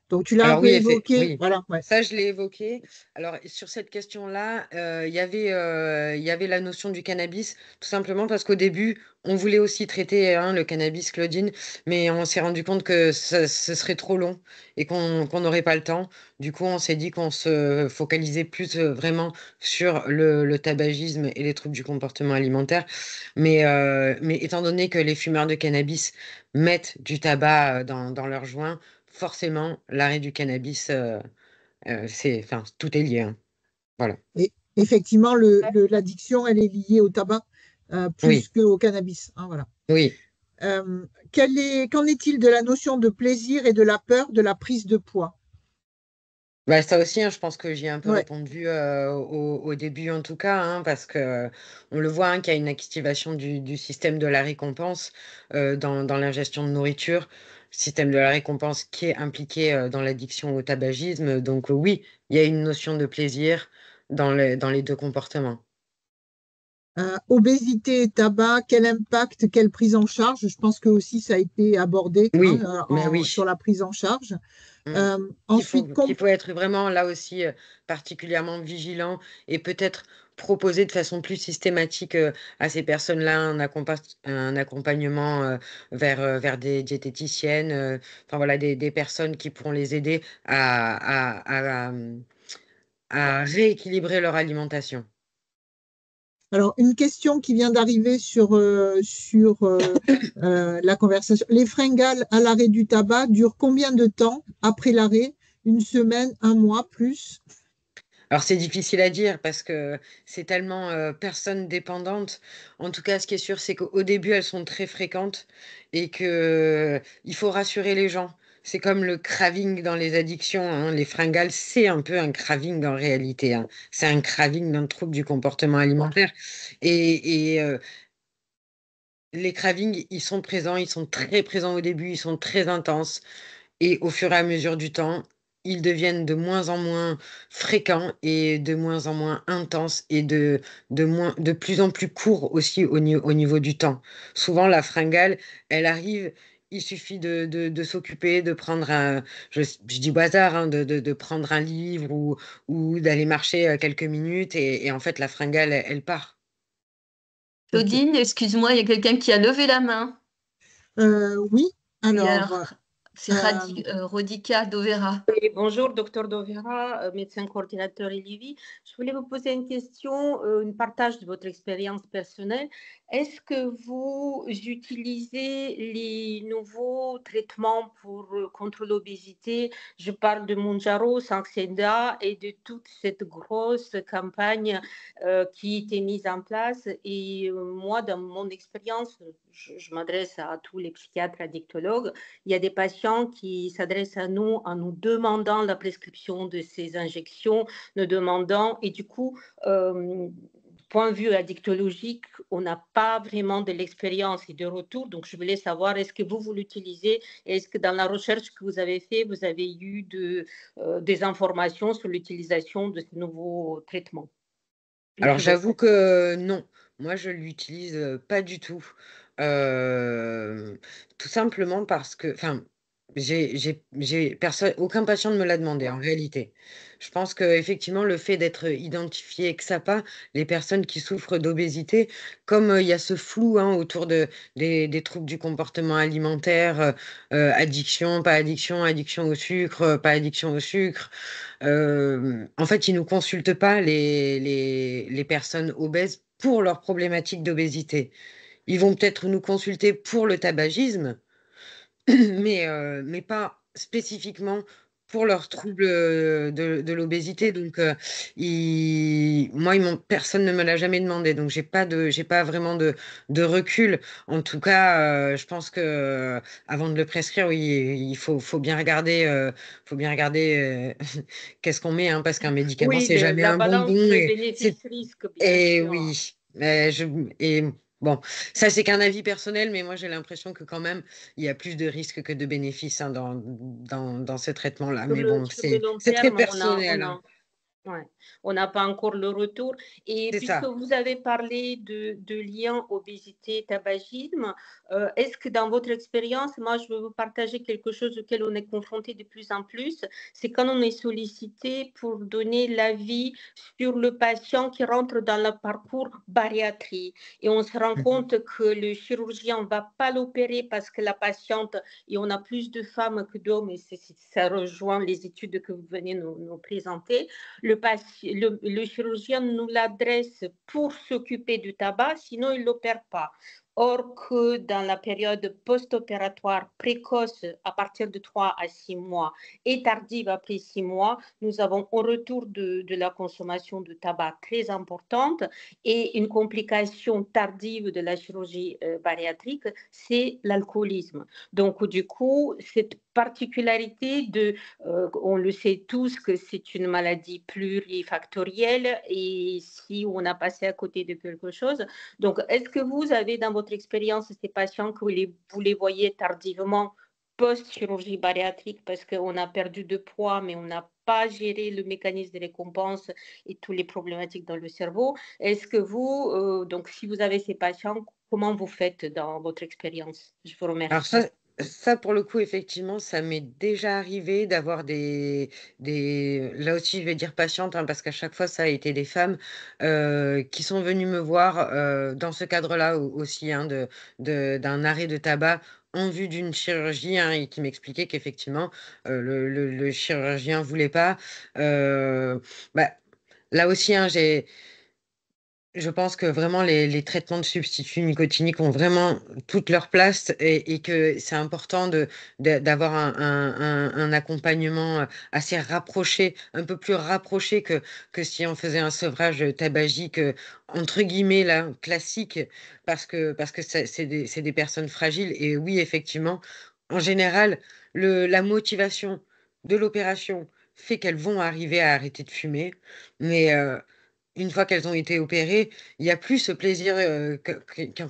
Donc, tu l'as un Alors peu oui, évoqué. oui, Voilà, ouais. ça je l'ai évoqué. Alors sur cette question-là, il y avait la notion du cannabis, tout simplement parce qu'au début, on voulait aussi traiter, hein, le cannabis, Claudine, mais on s'est rendu compte que ce serait trop long et qu'on n'aurait pas le temps. Du coup, on s'est dit qu'on se focalisait plus vraiment sur le tabagisme et les troubles du comportement alimentaire. Mais étant donné que les fumeurs de cannabis mettent du tabac dans leurs joints, forcément, l'arrêt du cannabis, enfin, tout est lié, hein. Voilà. Et effectivement, l'addiction, elle est liée au tabac plus Oui, qu'au cannabis, hein, voilà. oui. Qu'en est-il de la notion de plaisir et de la peur de la prise de poids? Bah, ça aussi, hein, je pense que j'y ai un peu Ouais. répondu au début en tout cas, hein, parce que on le voit hein, qu'il y a une activation du système de la récompense dans l'ingestion de nourriture, système de la récompense qui est impliqué dans l'addiction au tabagisme. Donc oui, il y a une notion de plaisir dans les deux comportements. Obésité, tabac, quel impact, quelle prise en charge? Je pense que aussi ça a été abordé hein, Oui, mais sur oui. la prise en charge. Mm. Ensuite, Qu'il faut être vraiment là aussi particulièrement vigilant et peut-être proposer de façon plus systématique à ces personnes-là un accompagnement vers des diététiciennes, enfin voilà, des personnes qui pourront les aider à rééquilibrer leur alimentation. alors une question qui vient d'arriver sur la conversation. Les fringales à l'arrêt du tabac durent combien de temps après l'arrêt? Une semaine, un mois, plus? Alors c'est difficile à dire parce que c'est tellement personne dépendante. En tout cas, ce qui est sûr, c'est qu'au début, elles sont très fréquentes et que il faut rassurer les gens. C'est comme le craving dans les addictions, hein. Les fringales, c'est un peu un craving en réalité, hein. C'est un craving d'un trouble du comportement alimentaire. Et les cravings, ils sont présents, ils sont très présents au début, ils sont très intenses. Et au fur et à mesure du temps, ils deviennent de moins en moins fréquents et de moins en moins intenses et de plus en plus courts aussi au niveau du temps. Souvent, la fringale, elle arrive, il suffit de s'occuper, de prendre je dis au hasard, hein, de prendre un livre ou d'aller marcher quelques minutes et en fait, la fringale, elle part. Ok. Claudine, excuse-moi, il y a quelqu'un qui a levé la main. Oui, Oui, alors, alors, c'est euh, Rodica Dovera. Oui, bonjour, docteur Dovera, médecin coordinateur ILIVI. Je voulais vous poser une question, un partage de votre expérience personnelle. Est-ce que vous utilisez les nouveaux traitements contre l'obésité? Je parle de Mounjaro, Saxenda et de toute cette grosse campagne qui était mise en place. Et moi, dans mon expérience, je m'adresse à tous les psychiatres addictologues. Il y a des patients qui s'adressent à nous en nous demandant la prescription de ces injections, nous demandant, et du coup, point de vue addictologique, on n'a pas vraiment de l'expérience et de retour. Donc, je voulais savoir, est-ce que vous l'utilisez? Est-ce que dans la recherche que vous avez fait, vous avez eu des informations sur l'utilisation de ces nouveaux traitements? Alors j'avoue que non, moi je l'utilise pas du tout. Euh, Tout simplement parce que, enfin, aucun patient ne me l'a demandé en réalité. Je pense que effectivement le fait d'être identifié XAPA, les personnes qui souffrent d'obésité, comme il y a ce flou hein, autour des troubles du comportement alimentaire, addiction, pas addiction, addiction au sucre, pas addiction au sucre. En fait, ils ne nous consultent pas, les personnes obèses, pour leurs problématiques d'obésité. Ils vont peut-être nous consulter pour le tabagisme, mais pas spécifiquement pour leurs troubles de l'obésité. Donc, moi, personne ne me l'a jamais demandé. Donc, j'ai pas vraiment de recul. En tout cas, je pense que avant de le prescrire, oui, faut bien regarder, qu'est-ce qu'on met, hein, parce qu'un médicament, Oui, c'est jamais la un bonbon. balance de Et c'est bénéfice-risque, bien et sûr. oui, et bon, ça c'est qu'un avis personnel, mais moi j'ai l'impression que quand même il y a plus de risques que de bénéfices hein, dans ce traitement-là. Mais bon, Sur le long c'est très terme, personnel, hein. ouais, on n'a pas encore le retour. Et C'est puisque ça. vous avez parlé de lien obésité-tabagisme, est-ce que dans votre expérience, moi je veux vous partager quelque chose auquel on est confronté de plus en plus, c'est quand on est sollicité pour donner l'avis sur le patient qui rentre dans le parcours bariatrie. Et on se rend compte que le chirurgien ne va pas l'opérer parce que la patiente, et on a plus de femmes que d'hommes, et ça rejoint les études que vous venez nous présenter, le chirurgien nous l'adresse pour s'occuper du tabac, sinon il ne l'opère pas. Or que dans la période post-opératoire précoce, à partir de 3 à 6 mois, et tardive après 6 mois, nous avons un retour de la consommation de tabac très importante et une complication tardive de la chirurgie bariatrique, c'est l'alcoolisme. Donc, du coup, cette particularité on le sait tous que c'est une maladie plurifactorielle et si on a passé à côté de quelque chose. Donc, est-ce que vous avez dans votre expérience ces patients que vous les voyez tardivement post-chirurgie bariatrique parce qu'on a perdu de poids, mais on n'a pas géré le mécanisme de récompense et toutes les problématiques dans le cerveau? Est-ce que vous, donc si vous avez ces patients, comment vous faites dans votre expérience? Je vous Alors remercie. ça, pour le coup, effectivement, ça m'est déjà arrivé d'avoir là aussi, je vais dire patientes, hein, parce qu'à chaque fois, ça a été des femmes qui sont venues me voir dans ce cadre-là aussi, hein, d'un arrêt de tabac en vue d'une chirurgie, hein, et qui m'expliquaient qu'effectivement, le chirurgien voulait pas. Bah, là aussi, hein, je pense que vraiment les traitements de substituts nicotiniques ont vraiment toute leur place et que c'est important d'avoir un accompagnement assez rapproché, un peu plus rapproché que si on faisait un sevrage tabagique, entre guillemets, là, classique, parce que c'est des personnes fragiles. Et oui, effectivement, en général, la motivation de l'opération fait qu'elles vont arriver à arrêter de fumer, mais une fois qu'elles ont été opérées, il n'y a plus ce plaisir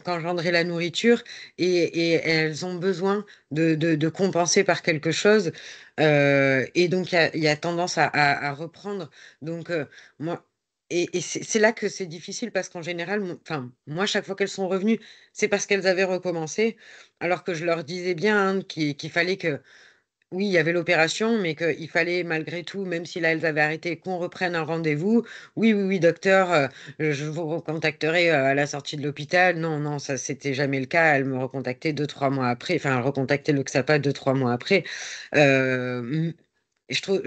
qu'engendrait la nourriture et elles ont besoin de compenser par quelque chose. Et donc, il y a tendance à reprendre. Donc, moi, et c'est là que c'est difficile parce qu'en général, enfin, moi, chaque fois qu'elles sont revenues, c'est parce qu'elles avaient recommencé, alors que je leur disais bien, hein, qu'il fallait que oui, il y avait l'opération, mais qu'il fallait malgré tout, même si là, elles avaient arrêté, qu'on reprenne un rendez-vous. Oui, oui, oui, docteur, je vous recontacterai à la sortie de l'hôpital. Non, non, ça, c'était jamais le cas. Elle me recontactait 2, 3 mois après. Enfin, elle recontactait le XAPA 2, 3 mois après. Je trouve,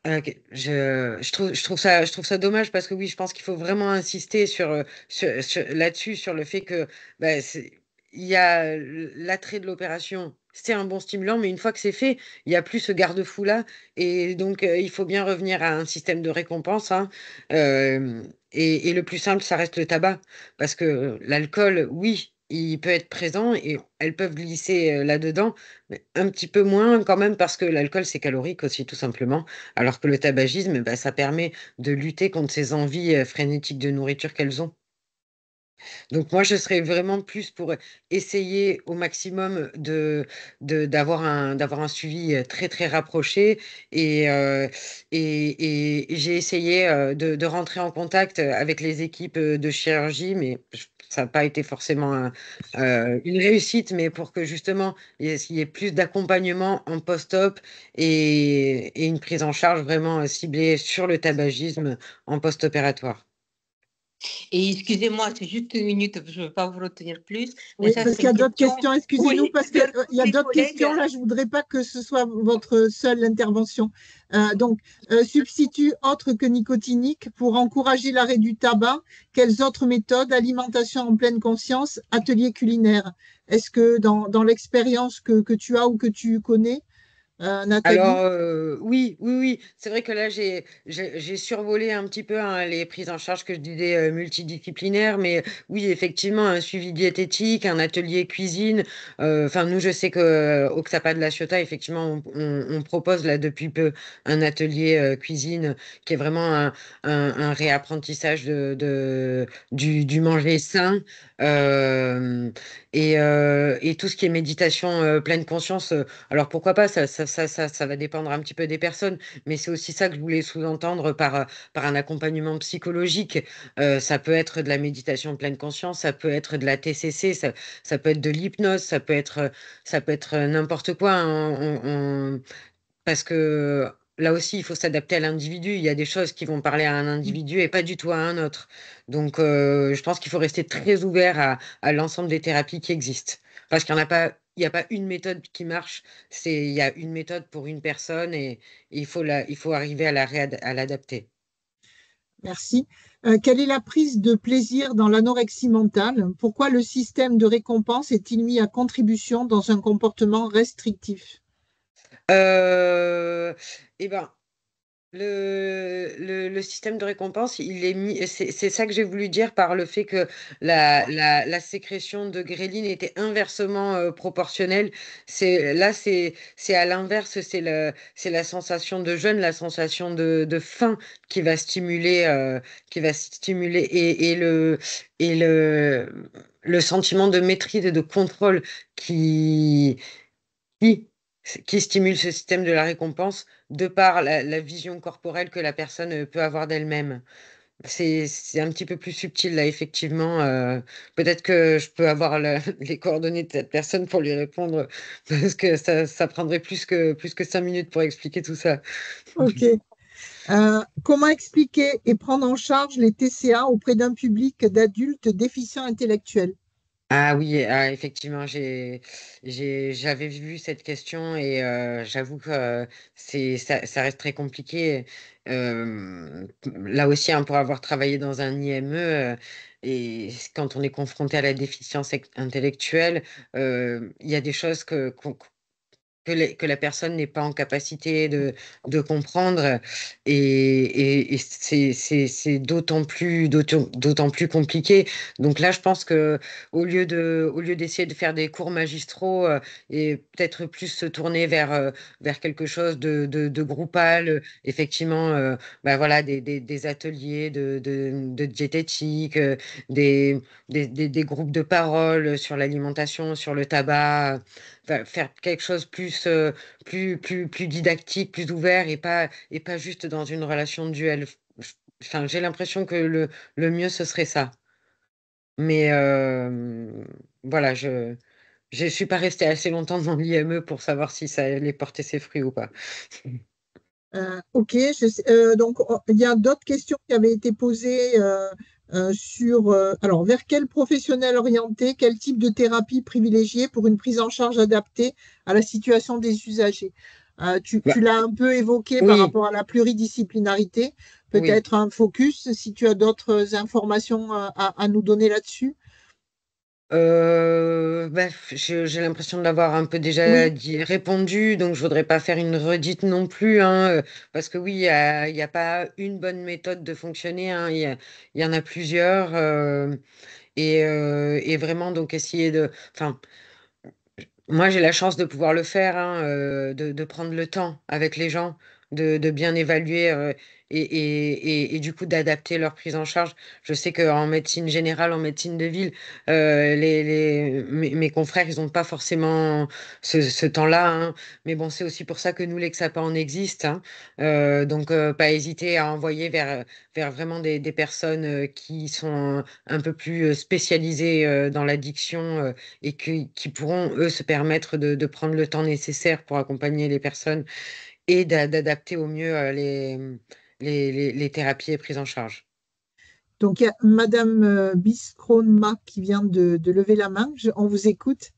ok, je trouve ça dommage parce que oui, je pense qu'il faut vraiment insister là-dessus, sur le fait que bah, il y a l'attrait de l'opération, c'est un bon stimulant, mais une fois que c'est fait, il n'y a plus ce garde-fou-là. Et donc, il faut bien revenir à un système de récompense, hein. Euh, et le plus simple, ça reste le tabac. Parce que l'alcool, oui, il peut être présent et elles peuvent glisser là-dedans, mais un petit peu moins quand même parce que l'alcool, c'est calorique aussi, tout simplement. Alors que le tabagisme, bah, ça permet de lutter contre ces envies frénétiques de nourriture qu'elles ont. Donc moi, je serais vraiment plus pour essayer au maximum d'avoir un suivi très très rapproché et j'ai essayé de rentrer en contact avec les équipes de chirurgie, mais ça n'a pas été forcément une réussite, mais pour que justement il y ait plus d'accompagnement en post-op et une prise en charge vraiment ciblée sur le tabagisme en post-opératoire. Et excusez-moi, c'est juste une minute, je ne veux pas vous retenir plus. Mais Oui, ça, parce c'est qu'il y a une d'autres question, questions. Excusez-nous, oui, parce qu'il vers tous y a les d'autres collègues. questions. Là, je ne voudrais pas que ce soit votre seule intervention. Donc, substitut autre que nicotinique pour encourager l'arrêt du tabac. Quelles autres méthodes? Alimentation en pleine conscience, atelier culinaire. Est-ce que dans l'expérience que tu as ou que tu connais, Alors Nathalie? oui, oui, oui, c'est vrai que là j'ai survolé un petit peu, hein, les prises en charge que je disais multidisciplinaires, mais oui, effectivement, un suivi diététique, un atelier cuisine. Enfin, nous, je sais que au XAPA de La Ciotat, effectivement, on propose là depuis peu un atelier cuisine qui est vraiment un réapprentissage du manger sain. euh, et tout ce qui est méditation pleine conscience. Alors pourquoi pas, ça va dépendre un petit peu des personnes, mais c'est aussi ça que je voulais sous-entendre par un accompagnement psychologique. Ça peut être de la méditation en pleine conscience, ça peut être de la TCC, ça peut être de l'hypnose, ça peut être n'importe quoi, hein. Parce que là aussi, il faut s'adapter à l'individu. Il y a des choses qui vont parler à un individu et pas du tout à un autre. Donc, je pense qu'il faut rester très ouvert à l'ensemble des thérapies qui existent. Parce qu'il n'y en a pas, il y a pas une méthode qui marche. Il y a une méthode pour une personne et il faut arriver à l'adapter. Merci. Quelle est la prise de plaisir dans l'anorexie mentale? Pourquoi le système de récompense est-il mis à contribution dans un comportement restrictif? Euh, eh ben, Le système de récompense, il est mis, c'est ça que j'ai voulu dire par le fait que la sécrétion de ghrelin était inversement proportionnelle. Là, c'est à l'inverse, c'est la sensation de jeûne, la sensation de faim qui va stimuler et le sentiment de maîtrise et de contrôle qui, qui, qui stimule ce système de la récompense de par la vision corporelle que la personne peut avoir d'elle-même. C'est un petit peu plus subtil là, effectivement. Peut-être que je peux avoir les coordonnées de cette personne pour lui répondre, parce que ça prendrait plus que 5 minutes pour expliquer tout ça. Ok. Comment expliquer et prendre en charge les TCA auprès d'un public d'adultes déficients intellectuels? Ah oui, effectivement, j'avais vu cette question et j'avoue que ça reste très compliqué. Là aussi, hein, pour avoir travaillé dans un IME, et quand on est confronté à la déficience intellectuelle, il y a des choses que la personne n'est pas en capacité de comprendre et c'est d'autant plus compliqué. Donc là, je pense que au lieu d'essayer de faire des cours magistraux et peut-être plus se tourner vers quelque chose de groupal, effectivement, bah voilà, des ateliers de diététique, des groupes de parole sur l'alimentation, sur le tabac, faire quelque chose plus didactique, plus ouvert et pas juste dans une relation duel. Enfin, j'ai l'impression que le mieux, ce serait ça. Mais voilà, je suis pas restée assez longtemps dans l'IME pour savoir si ça allait porter ses fruits ou pas. Ok, donc il y a d'autres questions qui avaient été posées sur, alors, vers quel professionnel orienté, quel type de thérapie privilégier pour une prise en charge adaptée à la situation des usagers. Tu Bah, l'as un peu évoqué par oui, rapport à la pluridisciplinarité, oui. peut-être un focus, si tu as d'autres informations à nous donner là-dessus. J'ai l'impression de l'avoir un peu déjà Oui, répondu, donc je voudrais pas faire une redite non plus, hein, parce que oui, il y a pas une bonne méthode de fonctionner, hein, il y en a plusieurs, et vraiment donc essayer de, enfin, moi, j'ai la chance de pouvoir le faire, hein, de prendre le temps avec les gens, de bien évaluer et du coup d'adapter leur prise en charge. Je sais qu'en médecine générale, en médecine de ville, mes confrères, ils n'ont pas forcément ce temps-là, hein. Mais bon, c'est aussi pour ça que nous, l'Hexapan existe, hein. Donc, pas hésiter à envoyer vers vraiment des personnes qui sont un peu plus spécialisées dans l'addiction et qui pourront, eux, se permettre de prendre le temps nécessaire pour accompagner les personnes et d'adapter au mieux les thérapies et prises en charge. donc il y a Madame Biscronma qui vient de lever la main. On vous écoute.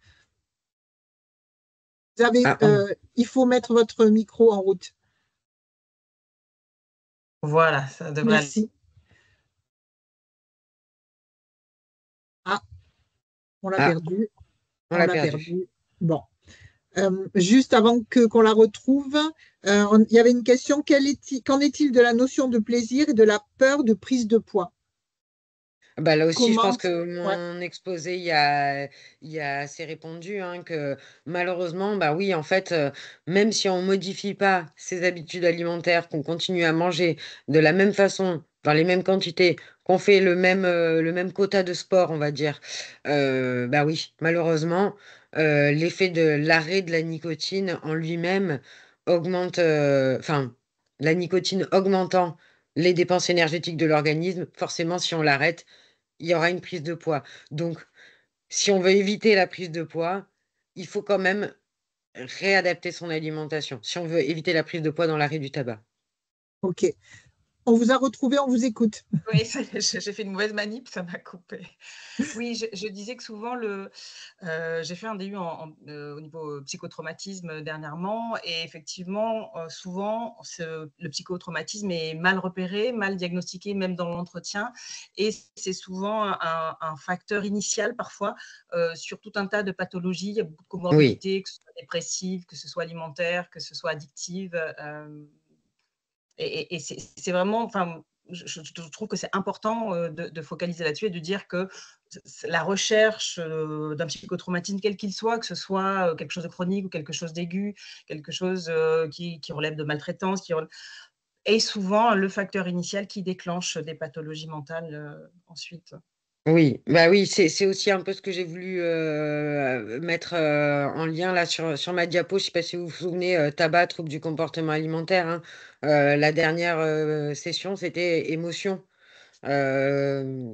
Ah, pardon. Il faut mettre votre micro en route. Voilà, ça devrait aller. Merci. Ah, on l'a Ah, perdu. on On l'a l'a perdu. perdu. Bon. Juste avant qu'on la retrouve, il y avait une question. Qu'en est-il de la notion de plaisir et de la peur de prise de poids? Bah, là aussi, je pense Comment? que Ouais, mon exposé il y a assez répondu, hein, que malheureusement, bah oui, en fait, même si on modifie pas ses habitudes alimentaires, qu'on continue à manger de la même façon, dans les mêmes quantités, qu'on fait le même quota de sport, on va dire, bah oui, malheureusement, l'effet de l'arrêt de la nicotine en lui-même augmente, enfin, la nicotine augmentant les dépenses énergétiques de l'organisme, forcément, si on l'arrête, il y aura une prise de poids. Donc, si on veut éviter la prise de poids, il faut quand même réadapter son alimentation. Si on veut éviter la prise de poids dans l'arrêt du tabac. ok. On vous a retrouvé, on vous écoute. Oui, j'ai fait une mauvaise manip, ça m'a coupé. Oui, je disais que souvent, j'ai fait un DU au niveau psychotraumatisme dernièrement, et effectivement, souvent, le psychotraumatisme est mal repéré, mal diagnostiqué, même dans l'entretien, et c'est souvent un facteur initial parfois sur tout un tas de pathologies. Il y a beaucoup de Oui, comorbidités, que ce soit dépressive, que ce soit alimentaire, que ce soit addictive. Et c'est vraiment, enfin, je trouve que c'est important de focaliser là-dessus et de dire que la recherche d'un psychotraumatisme, quel qu'il soit, que ce soit quelque chose de chronique ou quelque chose d'aigu, quelque chose qui relève de maltraitance, est souvent le facteur initial qui déclenche des pathologies mentales ensuite. Oui, bah oui, c'est aussi un peu ce que j'ai voulu mettre en lien là sur ma diapo. Je sais pas si vous vous souvenez, tabac, troubles du comportement alimentaire, hein. La dernière session, c'était émotion. Euh,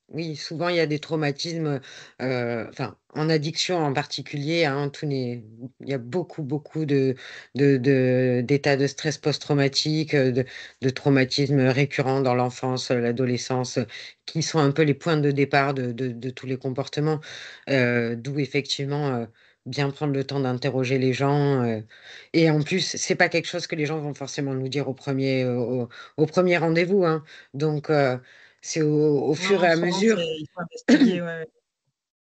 oui, souvent il y a des traumatismes, enfin en addiction en particulier, hein, il y a beaucoup d'états de stress post-traumatique, de traumatismes récurrents dans l'enfance, l'adolescence, qui sont un peu les points de départ de tous les comportements, d'où effectivement bien prendre le temps d'interroger les gens. Et en plus, c'est pas quelque chose que les gens vont forcément nous dire au premier rendez-vous, hein. Donc, c'est au fur et Non, à souvent, mesure. il faut investiguer. Ouais.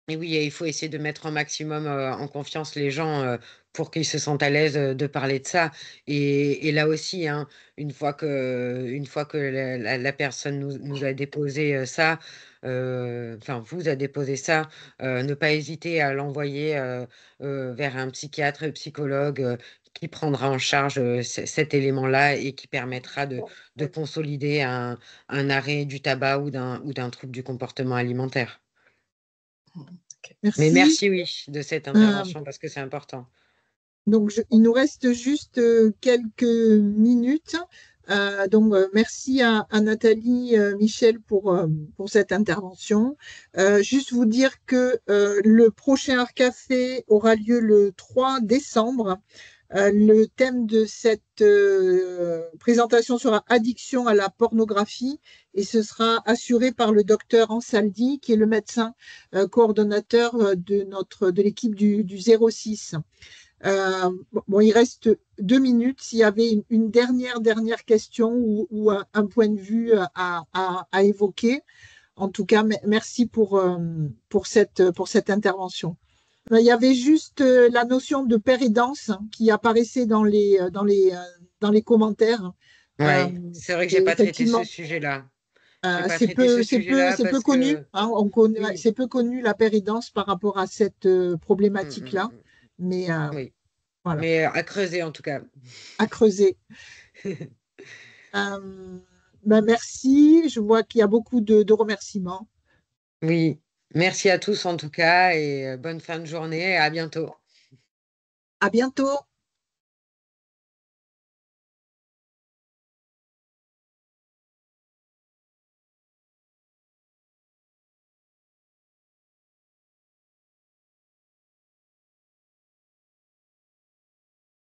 Et oui, et il faut essayer de mettre un maximum en confiance les gens pour qu'ils se sentent à l'aise de parler de ça. Et là aussi, hein, une fois que la personne nous a déposé ça, enfin vous a déposé ça, ne pas hésiter à l'envoyer vers un psychiatre, psychologue qui prendra en charge cet élément-là et qui permettra de consolider un arrêt du tabac ou d'un trouble du comportement alimentaire. Mais Merci. merci, oui, de cette Euh, intervention parce que c'est important. donc, il nous reste juste quelques minutes. Merci à Nathalie Michel pour cette intervention. Juste vous dire que le prochain Art Café aura lieu le 3 décembre. Le thème de cette présentation sera addiction à la pornographie et ce sera assuré par le docteur Ansaldi, qui est le médecin coordonnateur de l'équipe du 06. Bon, il reste 2 minutes. S'il y avait une dernière question ou un point de vue à évoquer, en tout cas, merci pour cette intervention. Il y avait juste la notion de péridance qui apparaissait dans les commentaires. Oui, c'est vrai que j'ai Et pas traité ce effectivement, sujet-là. J'ai pas traité ce sujet-là c'est peu parce connu. que Hein, oui, c'est peu connu la péridance par rapport à cette mm, problématique-là. mm, Mais oui, voilà, mais à creuser en tout cas. à creuser. Merci. Je vois qu'il y a beaucoup de remerciements. Oui, merci à tous en tout cas et bonne fin de journée et à bientôt. À bientôt.